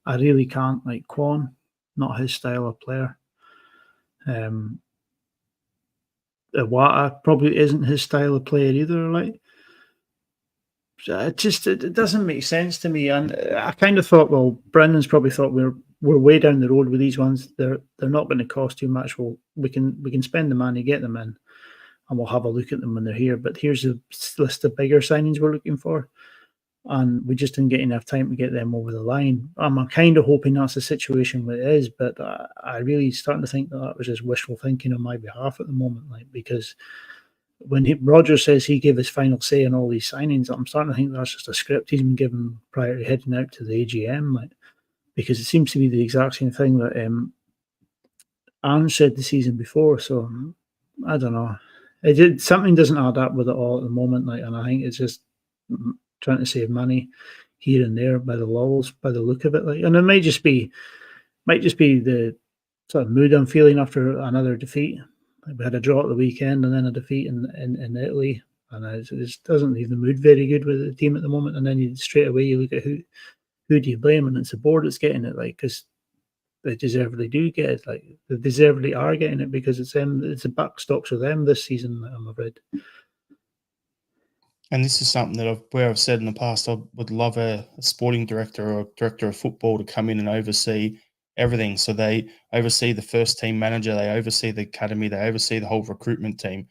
I really can't. Like Quan, not his style of player. Iwata probably isn't his style of player either. Like, it doesn't make sense to me. And I kind of thought, well, Brendan's probably thought we're way down the road with these ones. They're not going to cost too much. Well, we can spend the money, get them in, and we'll have a look at them when they're here. But here's a list of bigger signings we're looking for, and we just didn't get enough time to get them over the line. I'm kind of hoping that's the situation where it is, but I really starting to think that was just wishful thinking on my behalf at the moment, like, because when Roger says he gave his final say on all these signings, I'm starting to think that's just a script he's been given prior to heading out to the AGM, like, because it seems to be the exact same thing that Anne said the season before. So I don't know. Something doesn't add up with it all at the moment, like, and I think it's just trying to save money here and there by the lulls, by the look of it, like, and it might just be the sort of mood I'm feeling after another defeat. We had a draw at the weekend and then a defeat in Italy, and it just doesn't leave the mood very good with the team at the moment. And then you straight away you look at who do you blame, and it's the board that's getting it, like, because they deservedly do get it, like they deservedly are getting it because it's them. It's the buck stops with them this season, I'm afraid. And this is something that I've said in the past. I would love a sporting director or a director of football to come in and oversee everything. So they oversee the first team manager, they oversee the academy, they oversee the whole recruitment team.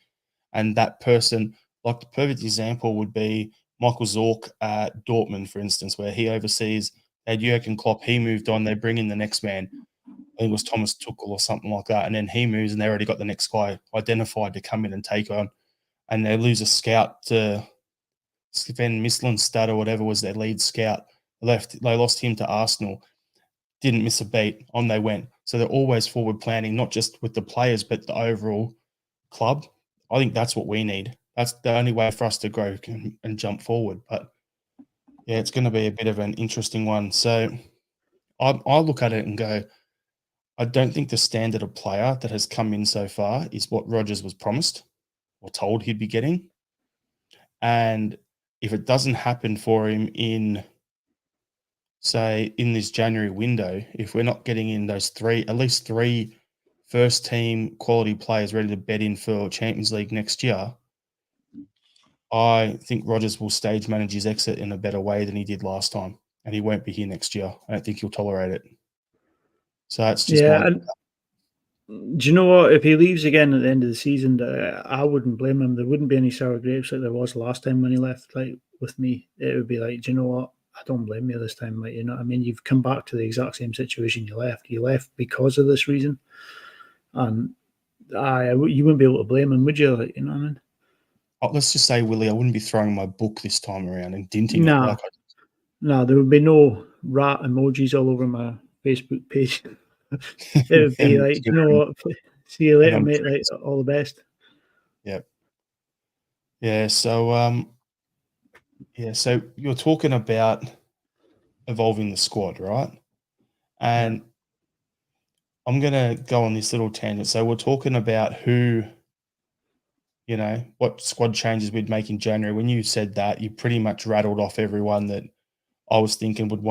And that person, like the perfect example would be Michael Zorc at Dortmund, for instance, where he oversees. They had Jurgen Klopp, he moved on, they bring in the next man. I think it was Thomas Tuchel or something like that. And then he moves and they already got the next guy identified to come in and take on. And they lose a scout to Sven Mislinstad or whatever was their lead scout. They lost him to Arsenal. Didn't miss a beat. On they went. So they're always forward planning, not just with the players, but the overall club. I think that's what we need. That's the only way for us to grow and jump forward. But yeah, it's going to be a bit of an interesting one. So I look at it and go, I don't think the standard of player that has come in so far is what Rodgers was promised or told he'd be getting. And if it doesn't happen for him in, say, in this January window, if we're not getting in those at least three first team quality players ready to bet in for Champions League next year, I think Rodgers will stage manage his exit in a better way than he did last time. And he won't be here next year. I don't think he'll tolerate it. So that's just Yeah, my. and do you know what? If he leaves again at the end of the season, I wouldn't blame him. There wouldn't be any sour grapes like there was last time when he left. Like with me, it would be like, do you know what? I don't blame you this time. Like, you know what I mean? You've come back to the exact same situation you left. You left because of this reason, and you wouldn't be able to blame him, would you? Like, you know what I mean? Let's just say, Willie, I wouldn't be throwing my book this time around and dinting it Nah, like I. nah, there would be no rat emojis all over my Facebook page. It would be like, you know what? See you And later, on mate. Like, trips. all the best. Yeah. Yeah. So you're talking about evolving the squad, right? Yeah. And I'm gonna go on this little tangent. So we're talking about what squad changes we'd make in January. When you said that, you pretty much rattled off everyone that I was thinking would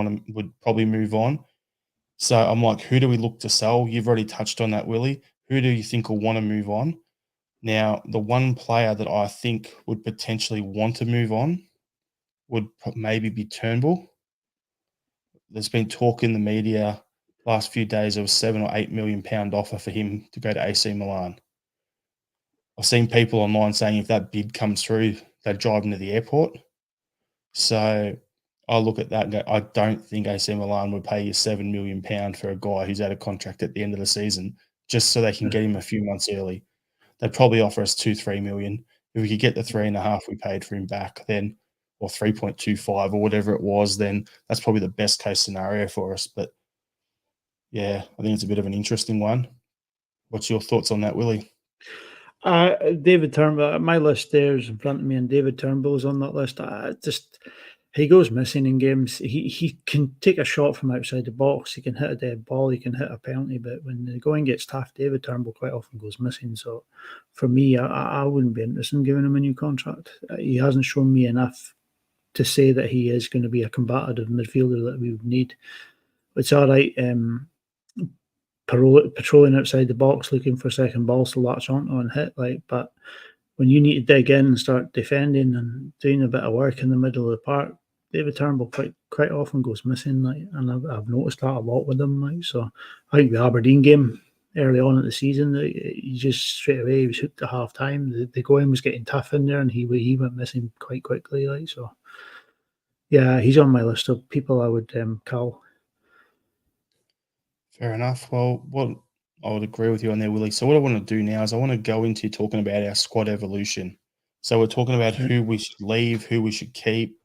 probably move on. So I'm like, who do we look to sell? You've already touched on that, Willie. Who do you think will want to move on? Now, the one player that I think would potentially want to move on would maybe be Turnbull. There's been talk in the media last few days of a £7 or £8 million offer for him to go to AC Milan. I've seen people online saying if that bid comes through, they'd drive him to the airport. So I look at that and go, I don't think AC Milan would pay you £7 million for a guy who's out of contract at the end of the season just so they can get him a few months early. They'd probably offer us 2-3 million. If we could get the 3.5 we paid for him back, then, or 3.25 or whatever it was, then that's probably the best case scenario for us. But yeah, I think it's a bit of an interesting one. What's your thoughts on that, Willie? David Turnbull, my list there is in front of me, and David Turnbull is on that list. he goes missing in games. He can take a shot from outside the box. He can hit a dead ball. He can hit a penalty. But when the going gets tough, David Turnbull quite often goes missing. So for me, I wouldn't be interested in giving him a new contract. He hasn't shown me enough to say that he is going to be a combative midfielder that we would need. It's all right patrolling outside the box looking for second balls to latch onto and hit, but when you need to dig in and start defending and doing a bit of work in the middle of the park, David Turnbull quite often goes missing, and I've noticed that a lot with him. So I think the Aberdeen game early on in the season, he just straight away he was hooked at half time. The going was getting tough in there, and he went missing quite quickly. So yeah, he's on my list of people I would call. Fair enough. Well, what I would agree with you on there, Willie. So what I want to do now is I want to go into talking about our squad evolution. So we're talking about who we should leave, who we should keep,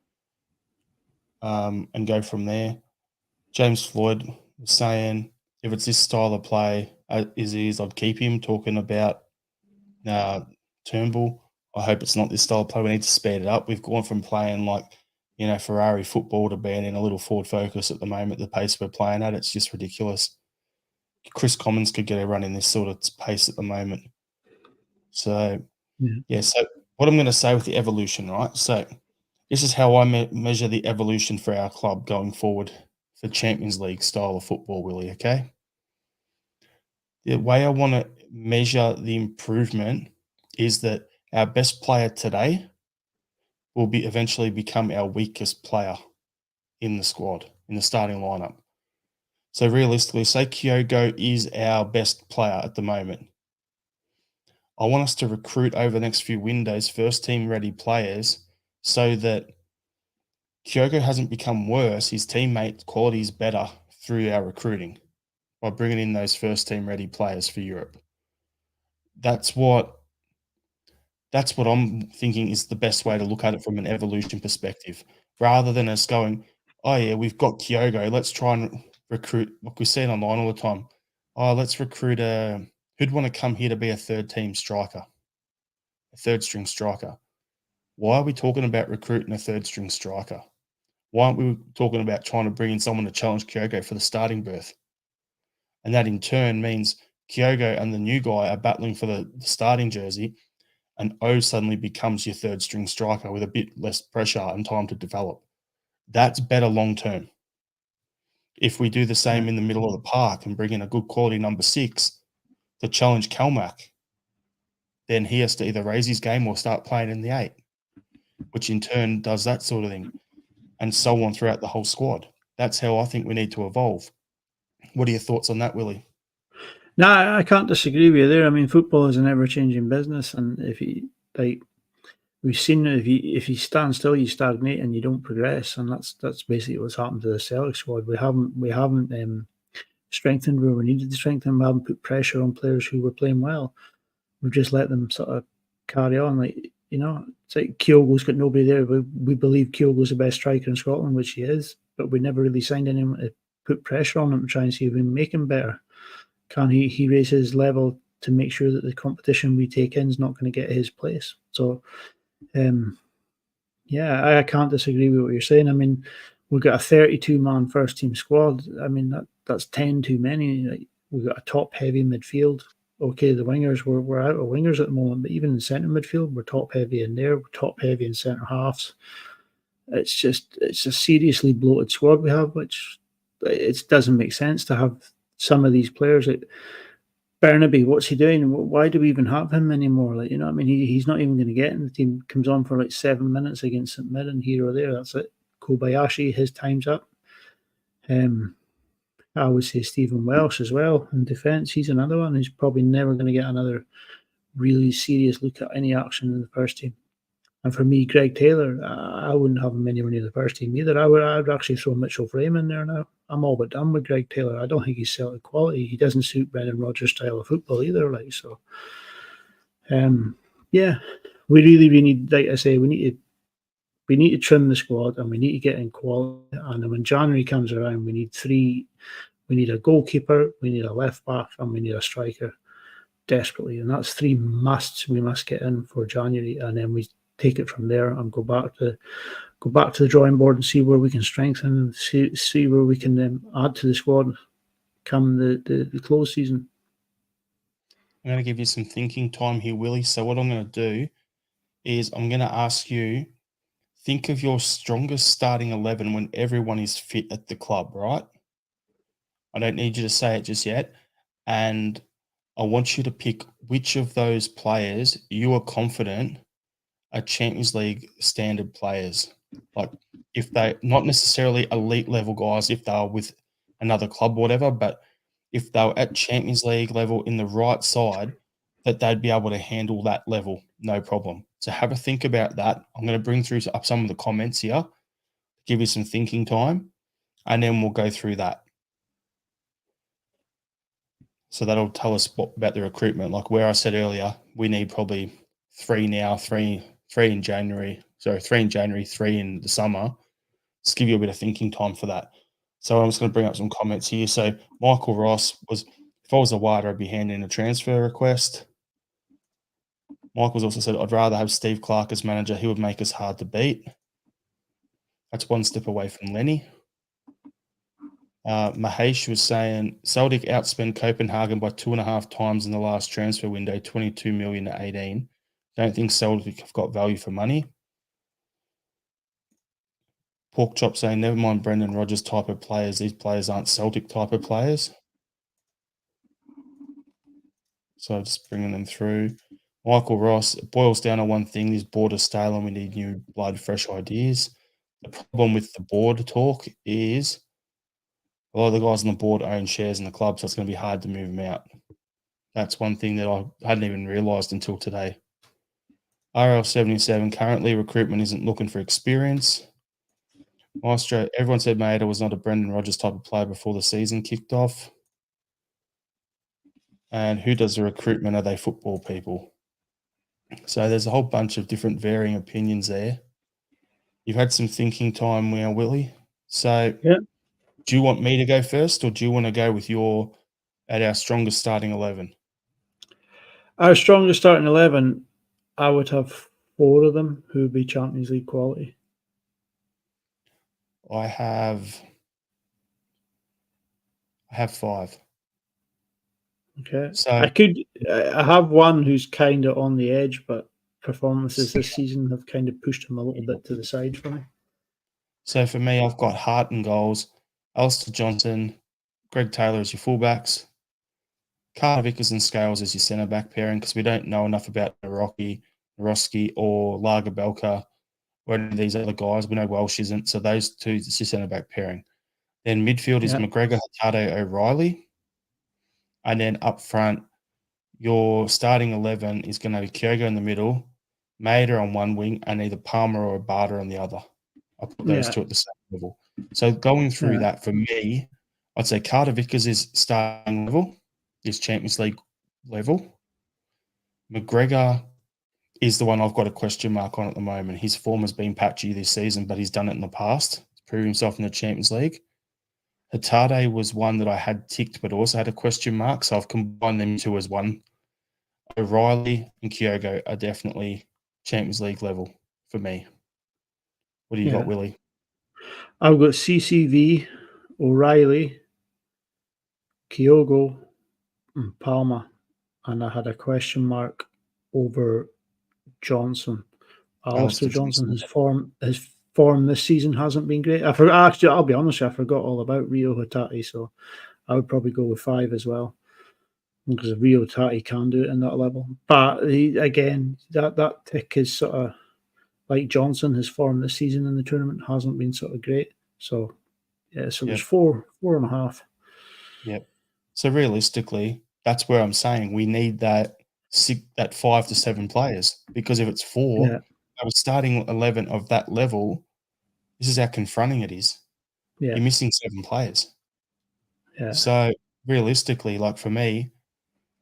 and go from there. James Floyd was saying if it's this style of play, I'd keep him. Talking about Turnbull, I hope it's not this style of play. We need to speed it up. We've gone from playing Ferrari football to being in a little forward focus at the moment. The pace we're playing at, it's just ridiculous. Chris Commons could get a run in this sort of pace at the moment. So, so what I'm going to say with the evolution, right? So this is how I measure the evolution for our club going forward for Champions League style of football, Willie, okay? The way I want to measure the improvement is that our best player today will eventually become our weakest player in the squad, in the starting lineup. So realistically, say Kyogo is our best player at the moment. I want us to recruit over the next few windows first team ready players so that Kyogo hasn't become worse. His teammate quality is better through our recruiting by bringing in those first team ready players for Europe. That's what I'm thinking is the best way to look at it from an evolution perspective, rather than us going, oh yeah, we've got Kyogo, let's try and recruit, like we see it online all the time. Oh, let's recruit who'd want to come here to be a third team striker, a third string striker. Why are we talking about recruiting a third string striker? Why aren't we talking about trying to bring in someone to challenge Kyogo for the starting berth? And that in turn means Kyogo and the new guy are battling for the starting jersey, and O suddenly becomes your third string striker with a bit less pressure and time to develop. That's better long term. If we do the same in the middle of the park and bring in a good quality number 6 to challenge Kalmak, then he has to either raise his game or start playing in the 8, which in turn does that sort of thing, and so on throughout the whole squad. That's how I think we need to evolve. What are your thoughts on that, Willie? No, I can't disagree with you there. I mean, football is an ever-changing business, and we've seen that if you stand still, you stagnate and you don't progress, and that's basically what's happened to the Celtic squad. We haven't strengthened where we needed to strengthen. We haven't put pressure on players who were playing well. We've just let them sort of carry on. It's like Kyogo's got nobody there. We believe Kyogo's the best striker in Scotland, which he is, but we never really signed anyone to put pressure on him to try and see if we can make him better. Can he raise his level to make sure that the competition we take in is not going to get his place? So, I can't disagree with what you're saying. I mean, we've got a 32-man first-team squad. I mean, that's 10 too many. We've got a top-heavy midfield. Okay, the wingers, we're out of wingers at the moment, but even in centre midfield, we're top-heavy in there. We're top-heavy in centre halves. It's a seriously bloated squad we have, which it doesn't make sense to have some of these players. Burnaby, what's he doing? Why do we even have him anymore? He's not even going to get in the team. Comes on for 7 minutes against St Mirren here or there. That's it. Kobayashi, his time's up. I would say Stephen Welsh as well in defence. He's another one who's probably never going to get another really serious look at any action in the first team. And for me, Greg Taylor, I wouldn't have him anywhere near the first team either. I would actually throw Mitchell Frame in there now. I'm all but done with Greg Taylor. I don't think he's Celtic quality. He doesn't suit Brendan Rodgers' style of football either. We really need, like I say, we need to trim the squad, and we need to get in quality. And then when January comes around, we need 3. We need a goalkeeper, we need a left back, and we need a striker desperately. And that's 3 musts we must get in for January. And then we take it from there and go back to go back to the drawing board and see where we can strengthen and see where we can add to the squad come the close season. I'm going to give you some thinking time here, Willie. So what I'm going to do is I'm going to ask you, think of your strongest starting 11 when everyone is fit at the club, right? I don't need you to say it just yet. And I want you to pick which of those players you are confident are Champions League standard players. Like if they not necessarily elite level guys, if they are with another club or whatever, but if they were at Champions League level in the right side, that they'd be able to handle that level, no problem. So have a think about that. I'm going to bring through up some of the comments here, give you some thinking time, and then we'll go through that. So that'll tell us about the recruitment. Like where I said earlier, we need probably three now, three in January. Sorry, 3 in January, 3 in the summer. Just give you a bit of thinking time for that. So I'm just going to bring up some comments here. So Michael Ross was, if I was a wider, I'd be handing a transfer request. Michael's also said, I'd rather have Steve Clark as manager. He would make us hard to beat. That's one step away from Lenny. Mahesh was saying Celtic outspent Copenhagen by 2.5 times in the last transfer window, 22 million to 18. Don't think Celtic have got value for money. Pork Chop saying, never mind Brendan Rodgers type of players. These players aren't Celtic type of players. So just bringing them through. Michael Ross, it boils down to one thing. This board is stale and we need new blood, fresh ideas. The problem with the board talk is a lot of the guys on the board own shares in the club, so it's going to be hard to move them out. That's one thing that I hadn't even realised until today. RL77, currently recruitment isn't looking for experience. Maestro, everyone said Maeda was not a Brendan Rodgers type of player before the season kicked off. And who does the recruitment? Are they football people? So there's a whole bunch of different varying opinions there. You've had some thinking time now, Willie. So Yeah. do you want me to go first, or do you want to go with our strongest starting 11? Our strongest starting 11, I would have 4 of them who would be Champions League quality. I have 5. Okay. So I have one who's kind of on the edge, but performances this season have kind of pushed him a little bit to the side for me. So for me, I've got Hart and goals, Alistair Johnson, Greg Taylor as your fullbacks, Carter Vickers and Scales as your centre back pairing, because we don't know enough about Naroski or Lagerbelka or any of these other guys. We know Welsh isn't, so those two is your centre back pairing. Then midfield is McGregor, Hurtado, O'Reilly. And then up front, your starting 11 is going to be Kyogo in the middle, Maeda on one wing, and either Palmer or Abada on the other. I'll put those two at the same level. So going through that, for me, I'd say Carter Vickers is starting level, is Champions League level. McGregor is the one I've got a question mark on at the moment. His form has been patchy this season, but he's done it in the past. He's proved himself in the Champions League. Hurtado was one that I had ticked, but also had a question mark, so I've combined them two as one. O'Reilly and Kyogo are definitely Champions League level for me. What do you got, Willie? I've got CCV, O'Reilly, Kyogo, and Palmer, and I had a question mark over Johnson. Alistair Johnson, his form this season hasn't been great. Actually, I'll be honest, I forgot all about Rio Hatate, so I would probably go with 5 as well, because Rio Hatate can do it in that level. But again, that tick is sort of like Johnson. His form this season in the tournament hasn't been sort of great. So yeah, so there's 4.5. Yep. So realistically, that's where I'm saying we need that 5 to 7 players, because if it's 4, our starting 11 of that level, this is how confronting it is. Yeah. You're missing 7 players. Yeah. So realistically, like for me,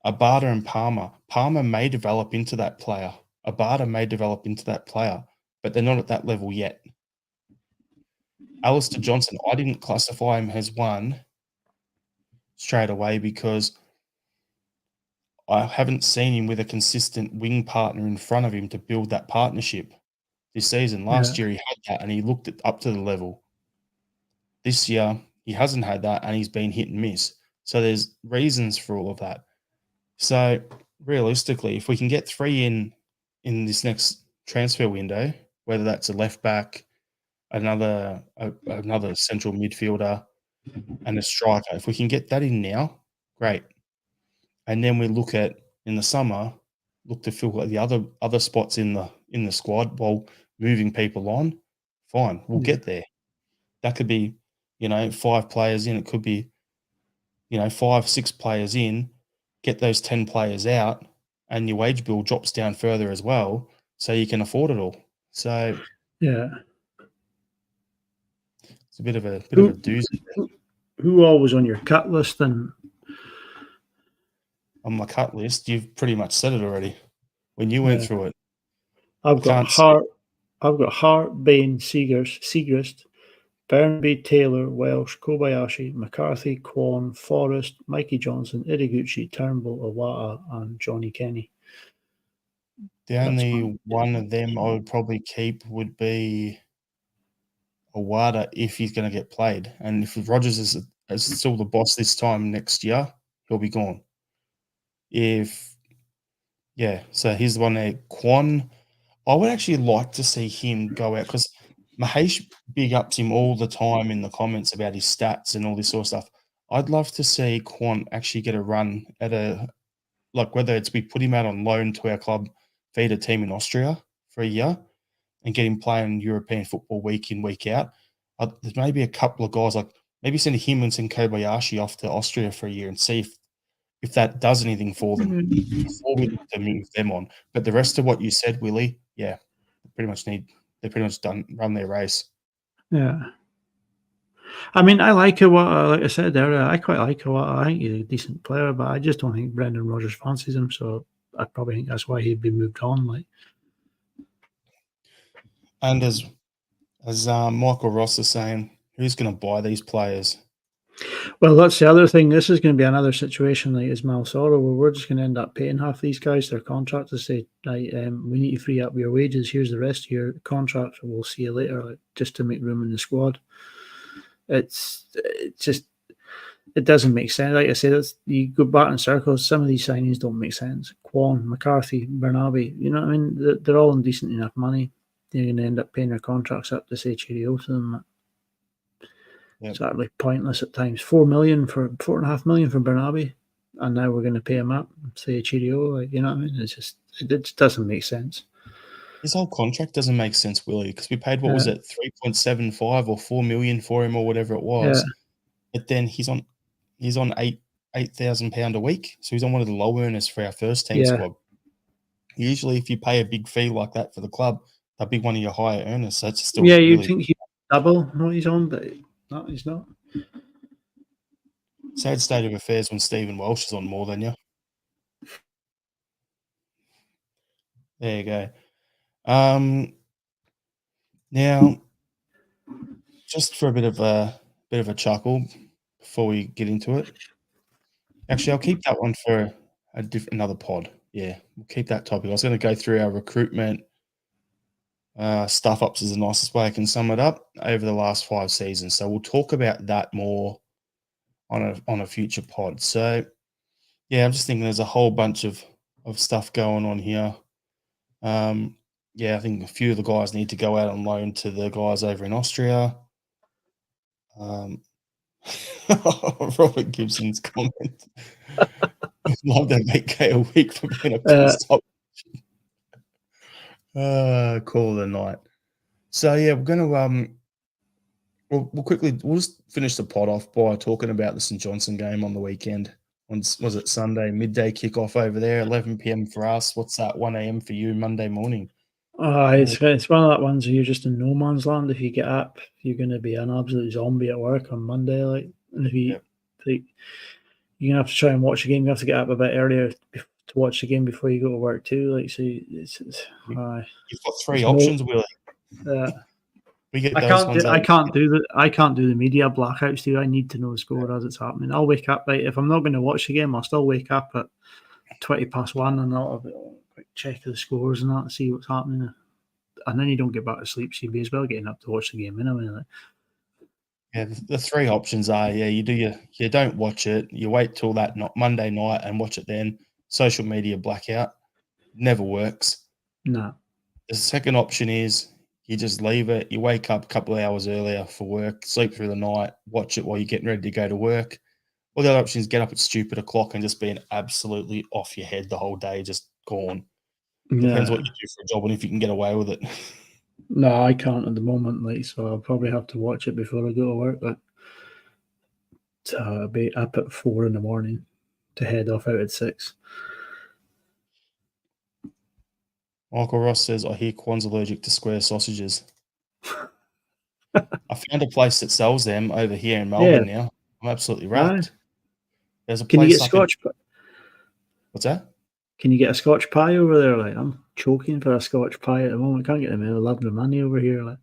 Abada and Palmer may develop into that player. Abada may develop into that player, but they're not at that level yet. Alistair Johnson, I didn't classify him as one straight away because I haven't seen him with a consistent wing partner in front of him to build that partnership. this season. Last year he had that and he looked up to the level. This year he hasn't had that and he's been hit and miss. So there's reasons for all of that. So realistically, if we can get 3 in this next transfer window, whether that's a left back, another central midfielder, and a striker, if we can get that in now, great. And then we look at in the summer, look to fill the other spots in the squad while moving people on. Fine, we'll get there. That could be, 5 players in. It could be, 5, 6 players in. Get those 10 players out, and your wage bill drops down further as well, so you can afford it all. So Yeah. it's a bit of a doozy. Who all was on your cut list then? On my cut list, you've pretty much said it already when you went through it. I've got Hart, Bain, Seagrist, Burnby, Taylor, Welsh, Kobayashi, McCarthy, Kwon, Forrest, Mikey Johnson, Iriguchi, Turnbull, Iwata, and Johnny Kenny. The only one of them I would probably keep would be Iwata if he's going to get played. And if Rodgers is still the boss this time next year, he'll be gone. So here's the one there. Kwon, I would actually like to see him go out because Mahesh big ups him all the time in the comments about his stats and all this sort of stuff. I'd love to see Kwon actually get a run at whether it's we put him out on loan to our club, feed a team in Austria for a year and get him playing European football week in, week out. There's maybe a couple of guys, maybe send him and send Kobayashi off to Austria for a year and see if that does anything for them before we look to move them on. But the rest of what you said, Willie, they're pretty much done, run their race. Yeah. I mean, I like Iwata, like I said earlier, I quite like Iwata. I think he's a decent player, but I just don't think Brendan Rodgers fancies him, so I probably think that's why he'd be moved on. And as Michael Ross is saying, who's going to buy these players? Well, that's the other thing. This is going to be another situation like Ismail Soro, where we're just going to end up paying half these guys their contract to say, we need to free up your wages. Here's the rest of your contract. We'll see you later, just to make room in the squad. It doesn't make sense. Like I said, you go back in circles. Some of these signings don't make sense. Kwon, McCarthy, Bernabe, you know what I mean? They're all on decent enough money. You're going to end up paying their contracts up to say cheerio to them. Yep. It's utterly pointless at times. 4.5 million for Bernabe, and now we're going to pay him up, say cheerio. You know what I mean? It just doesn't make sense. His whole contract doesn't make sense, Willie, because we paid was it, 3.75 or 4 million for him or whatever it was. Yeah. But then he's on £8,000 a week, so he's on one of the low earners for our first team squad. Usually, if you pay a big fee like that for the club, they'll be one of your higher earners. So it's still you'd think he'd double what he's on, but no, he's not. Sad state of affairs when Stephen Welsh is on more than you. There you go. Now, just for a bit of a chuckle before we get into it. Actually, I'll keep that one for another pod. Yeah, we'll keep that topic. I was going to go through our recruitment stuff ups is the nicest way I can sum it up over the last 5 seasons. So we'll talk about that more on a future pod. So yeah, I'm just thinking there's a whole bunch of stuff going on here. I think a few of the guys need to go out on loan to the guys over in Austria. Robert Gibson's comment. Love that 8K a week for being a post-op. Call of the night. So yeah, we're going to we'll just finish the pod off by talking about the St Johnstone game on the weekend. Was it Sunday midday kickoff over there, 11 p.m. for us? What's that? 1 a.m. for you Monday morning. It's one of that ones where you're just in no man's land. If you get up, you're going to be an absolute zombie at work on Monday. And if you're going to have to try and watch the game, you have to get up a bit earlier to watch the game before you go to work too. You've got 3 options, Willie. I can't do the media blackouts too. I need to know the score as it's happening. I'll wake up if I'm not going to watch the game, I'll still wake up at 1:20 and I'll have a quick check of the scores and that, see what's happening. and then you don't get back to sleep, so you'd be as well getting up to watch the game anyway. Like. Yeah, the three options are, you don't watch it, you wait till that Monday night and watch it then. Social media blackout never works. Nah. The second option is you just leave it, you wake up a couple of hours earlier for work, sleep through the night, watch it while you're getting ready to go to work. Or the other option is get up at stupid o'clock and just being absolutely off your head the whole day, just gone. Depends what you do for a job and if you can get away with it. No, I can't at the moment, like, so I'll probably have to watch it before I go to work. But I'll be up at 4 a.m. to head off out at 6. Michael Ross says, I hear Quan's allergic to square sausages. I found a place that sells them over here in Melbourne now. I'm absolutely wrapped. There's a Can you place get Scotch? What's that? Can you get a Scotch pie over there? Like, I'm choking for a Scotch pie at the moment. Can't get them in 11 money over here. Like,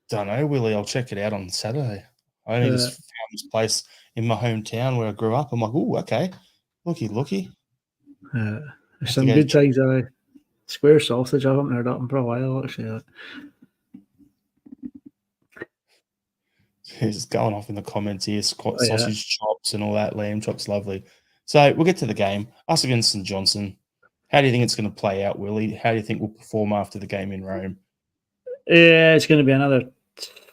don't know, Willie. I'll check it out on Saturday. I only just found this place in my hometown where I grew up. I'm like, oh, okay, looky. There's some good things. Square sausage. I haven't heard that in for a while actually. Like. It's going off in the comments here. Sausage chops and all that. Lamb chops, lovely. So we'll get to the game. Us against St Johnstone. How do you think it's going to play out, Willie? How do you think we'll perform after the game in Rome? Yeah, it's going to be another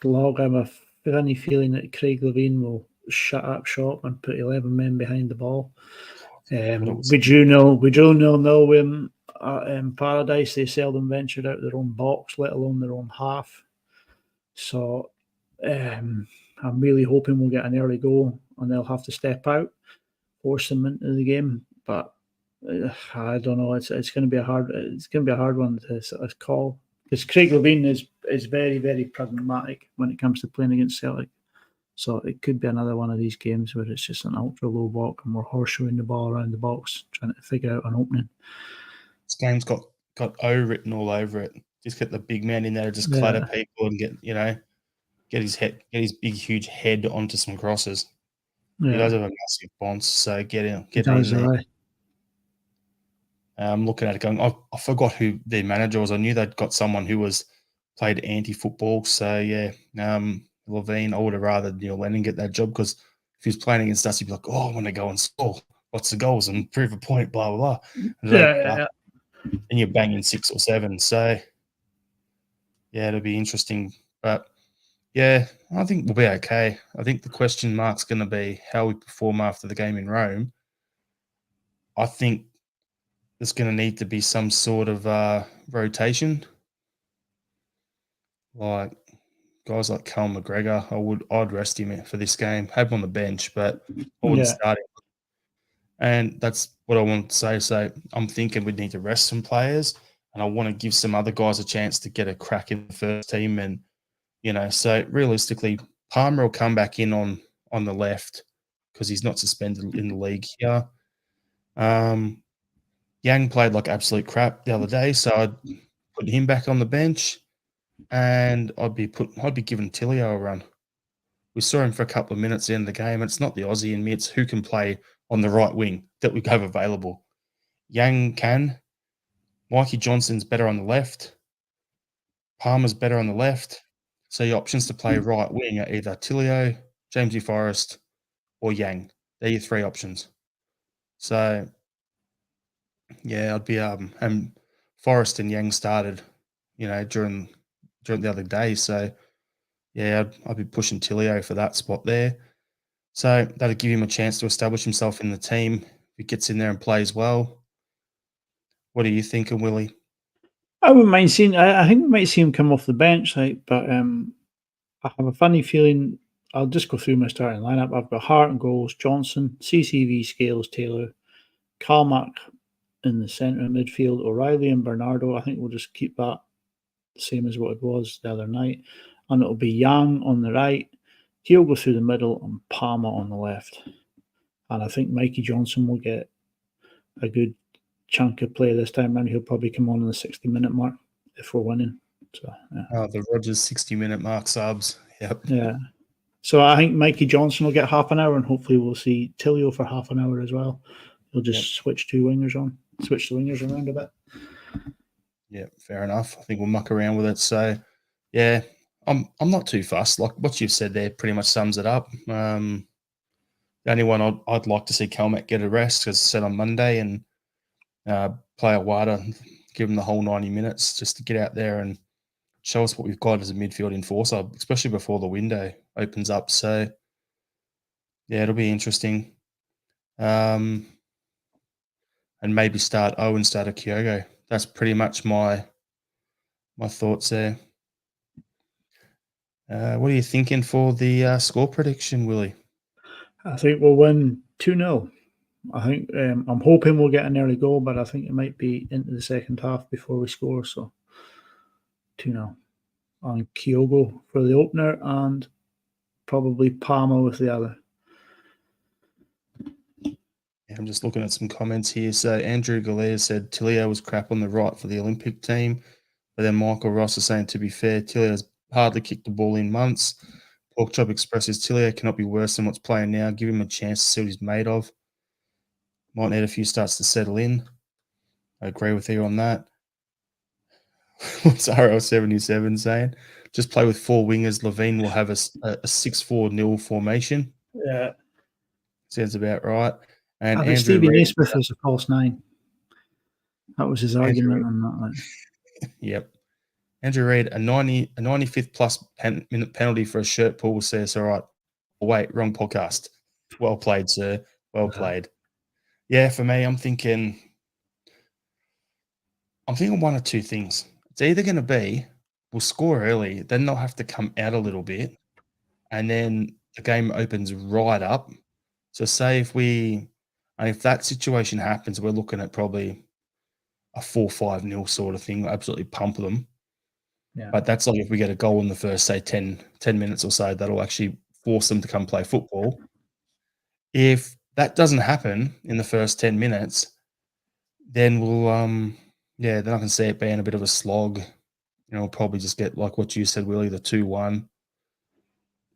slog. I have a funny feeling that Craig Levein will shut up shop and put 11 men behind the ball. We do know in Paradise they seldom ventured out their own box, let alone their own half. So I'm really hoping we'll get an early goal and they'll have to step out, force them into the game. But I don't know. It's going to be a hard one to call because Craig Levein is very, very pragmatic when it comes to playing against Celtic. So it could be another one of these games where it's just an ultra low block and we're horseshoeing the ball around the box trying to figure out an opening. This game's got O written all over it. Just get the big man in there to just clatter people and get his big huge head onto some crosses. Yeah. He does have a massive bounce, so get in there. I'm looking at it going, I forgot who their manager was. I knew they'd got someone who played anti-football. So yeah, Levein, I would have rather Neil Lennon get that job because if he's playing against us, he'd be like, I want to go and score lots of goals and prove a point, blah, blah, blah. And you're banging 6 or 7. So yeah, it'll be interesting. But yeah, I think we'll be okay. I think the question mark's going to be how we perform after the game in Rome. I think there's going to need to be some sort of rotation. Like guys like Cal McGregor, I'd rest him for this game. Have him on the bench, but I wouldn't start him. And that's what I want to say. So I'm thinking we'd need to rest some players, and I want to give some other guys a chance to get a crack in the first team. And so realistically, Palmer will come back in on the left because he's not suspended in the league here. Yang played like absolute crap the other day, so I'd put him back on the bench, and I'd be giving Tilio a run. We saw him for a couple of minutes at the end of the game. It's not the Aussie in me; it's who can play on the right wing that we have available. Yang can. Mikey Johnston's better on the left. Palmer's better on the left. So your options to play right wing are either Tilio, Jamesy Forrest, or Yang. They're your 3 options. So yeah, I'd be and Forrest and Yang started, during the other day. So yeah, I'd be pushing Tilio for that spot there. So that'll give him a chance to establish himself in the team. If he gets in there and plays well. What are you thinking, Willie? I wouldn't mind seeing. I think we might see him come off the bench, but I have a funny feeling. I'll just go through my starting lineup. I've got Hart and goals, Johnson, CCV, Scales, Taylor, Carmack in the centre of midfield, O'Reilly and Bernardo. I think we'll just keep that the same as what it was the other night. And it'll be Yang on the right, Kyogo through the middle, and Palmer on the left. And I think Mikey Johnson will get a good chunk of play this time around. He'll probably come on in the 60-minute mark if we're winning. So the Rogers 60-minute mark subs. Yep. Yeah. So I think Mikey Johnson will get half an hour, and hopefully we'll see Tilio for half an hour as well. He'll just switch the wingers around a bit. Yeah, fair enough. I think we'll muck around with it. So, yeah, I'm not too fussed. Like what you've said there pretty much sums it up. The only one I'd like to see Calmac get a rest, as I said on Monday, and play Awada, give him the whole 90 minutes just to get out there and show us what we've got as a midfield enforcer, especially before the window opens up. So, yeah, it'll be interesting. And maybe start Owen, start a Kyogo. That's pretty much my thoughts there. What are you thinking for the score prediction, Willie? I think we'll win 2-0. I think I'm hoping we'll get an early goal, but I think it might be into the second half before we score. So 2-0 on Kyogo for the opener and probably Palmer with the other. Yeah, I'm just looking at some comments here. So Andrew Galea said Tilio was crap on the right for the Olympic team. But then Michael Ross is saying, to be fair, Tilio's hardly kicked the ball in months. Porkchop expresses Tilio cannot be worse than what's playing now. Give him a chance to see what he's made of. Might need a few starts to settle in. I agree with you on that. What's RL77 saying? Just play with four wingers. Levine will have a 6-4-0 formation. Yeah. Sounds about right. And I think Andrew Stevie Reid, Naismith is a false nine. That was his argument on that one. Yep. Andrew Reid, a 95th plus minute penalty for a shirt pull will say us all right. Oh, wait, wrong podcast. Well played, sir. Well played. Yeah, for me, I'm thinking one or two things. It's either going to be we'll score early, then they'll have to come out a little bit, and then the game opens right up. So say if that situation happens, we're looking at probably a 4-5-0 sort of thing, absolutely pump them. Yeah. But that's like if we get a goal in the first, say, 10 minutes or so, that'll actually force them to come play football. If that doesn't happen in the first 10 minutes, then then I can see it being a bit of a slog. We'll probably just get, like what you said, Willie, the 2-1 a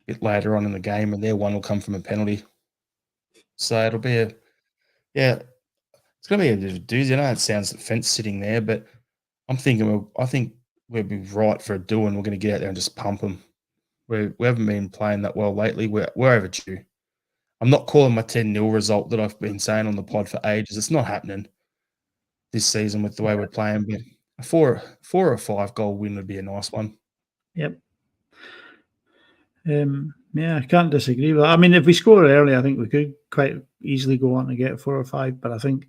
bit later on in the game, and their one will come from a penalty. So it'll be it's going to be a bit of a doozy. I know it sounds fence sitting there, but I think we'll be right for a do, and we're going to get out there and just pump them. We haven't been playing that well lately. We're overdue. I'm not calling my 10-0 result that I've been saying on the pod for ages. It's not happening this season with the way we're playing. But a 4 or 5 goal win would be a nice one. Yep. Yeah, I can't disagree with that. I mean, if we score early, I think we could quite easily go on to get 4 or 5. But I think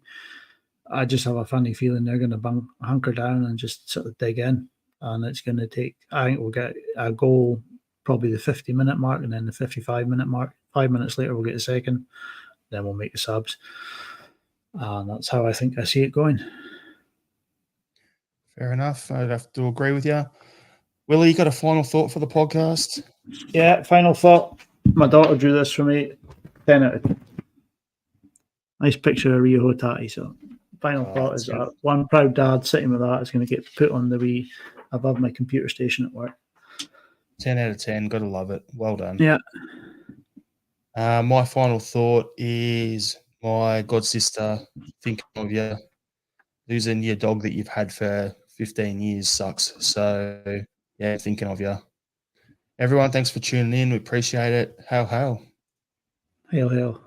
I just have a funny feeling they're going to hunker down and just sort of dig in. And it's going to take, I think we'll get a goal probably the 50-minute mark, and then the 55-minute mark. 5 minutes later, we'll get a second. Then we'll make the subs. And that's how I think I see it going. Fair enough. I'd have to agree with you. Willie, you got a final thought for the podcast? Yeah, final thought. My daughter drew this for me. 10 out of 10. Nice picture of Rio Hotati. So, final thought is that one proud dad sitting with that is going to get put on the wee above my computer station at work. 10 out of 10. Got to love it. Well done. Yeah. My final thought is my god sister thinking of you. Losing your dog that you've had for 15 years sucks. So, yeah, thinking of you. Everyone, thanks for tuning in. We appreciate it. Hail, hail. Hail, hail.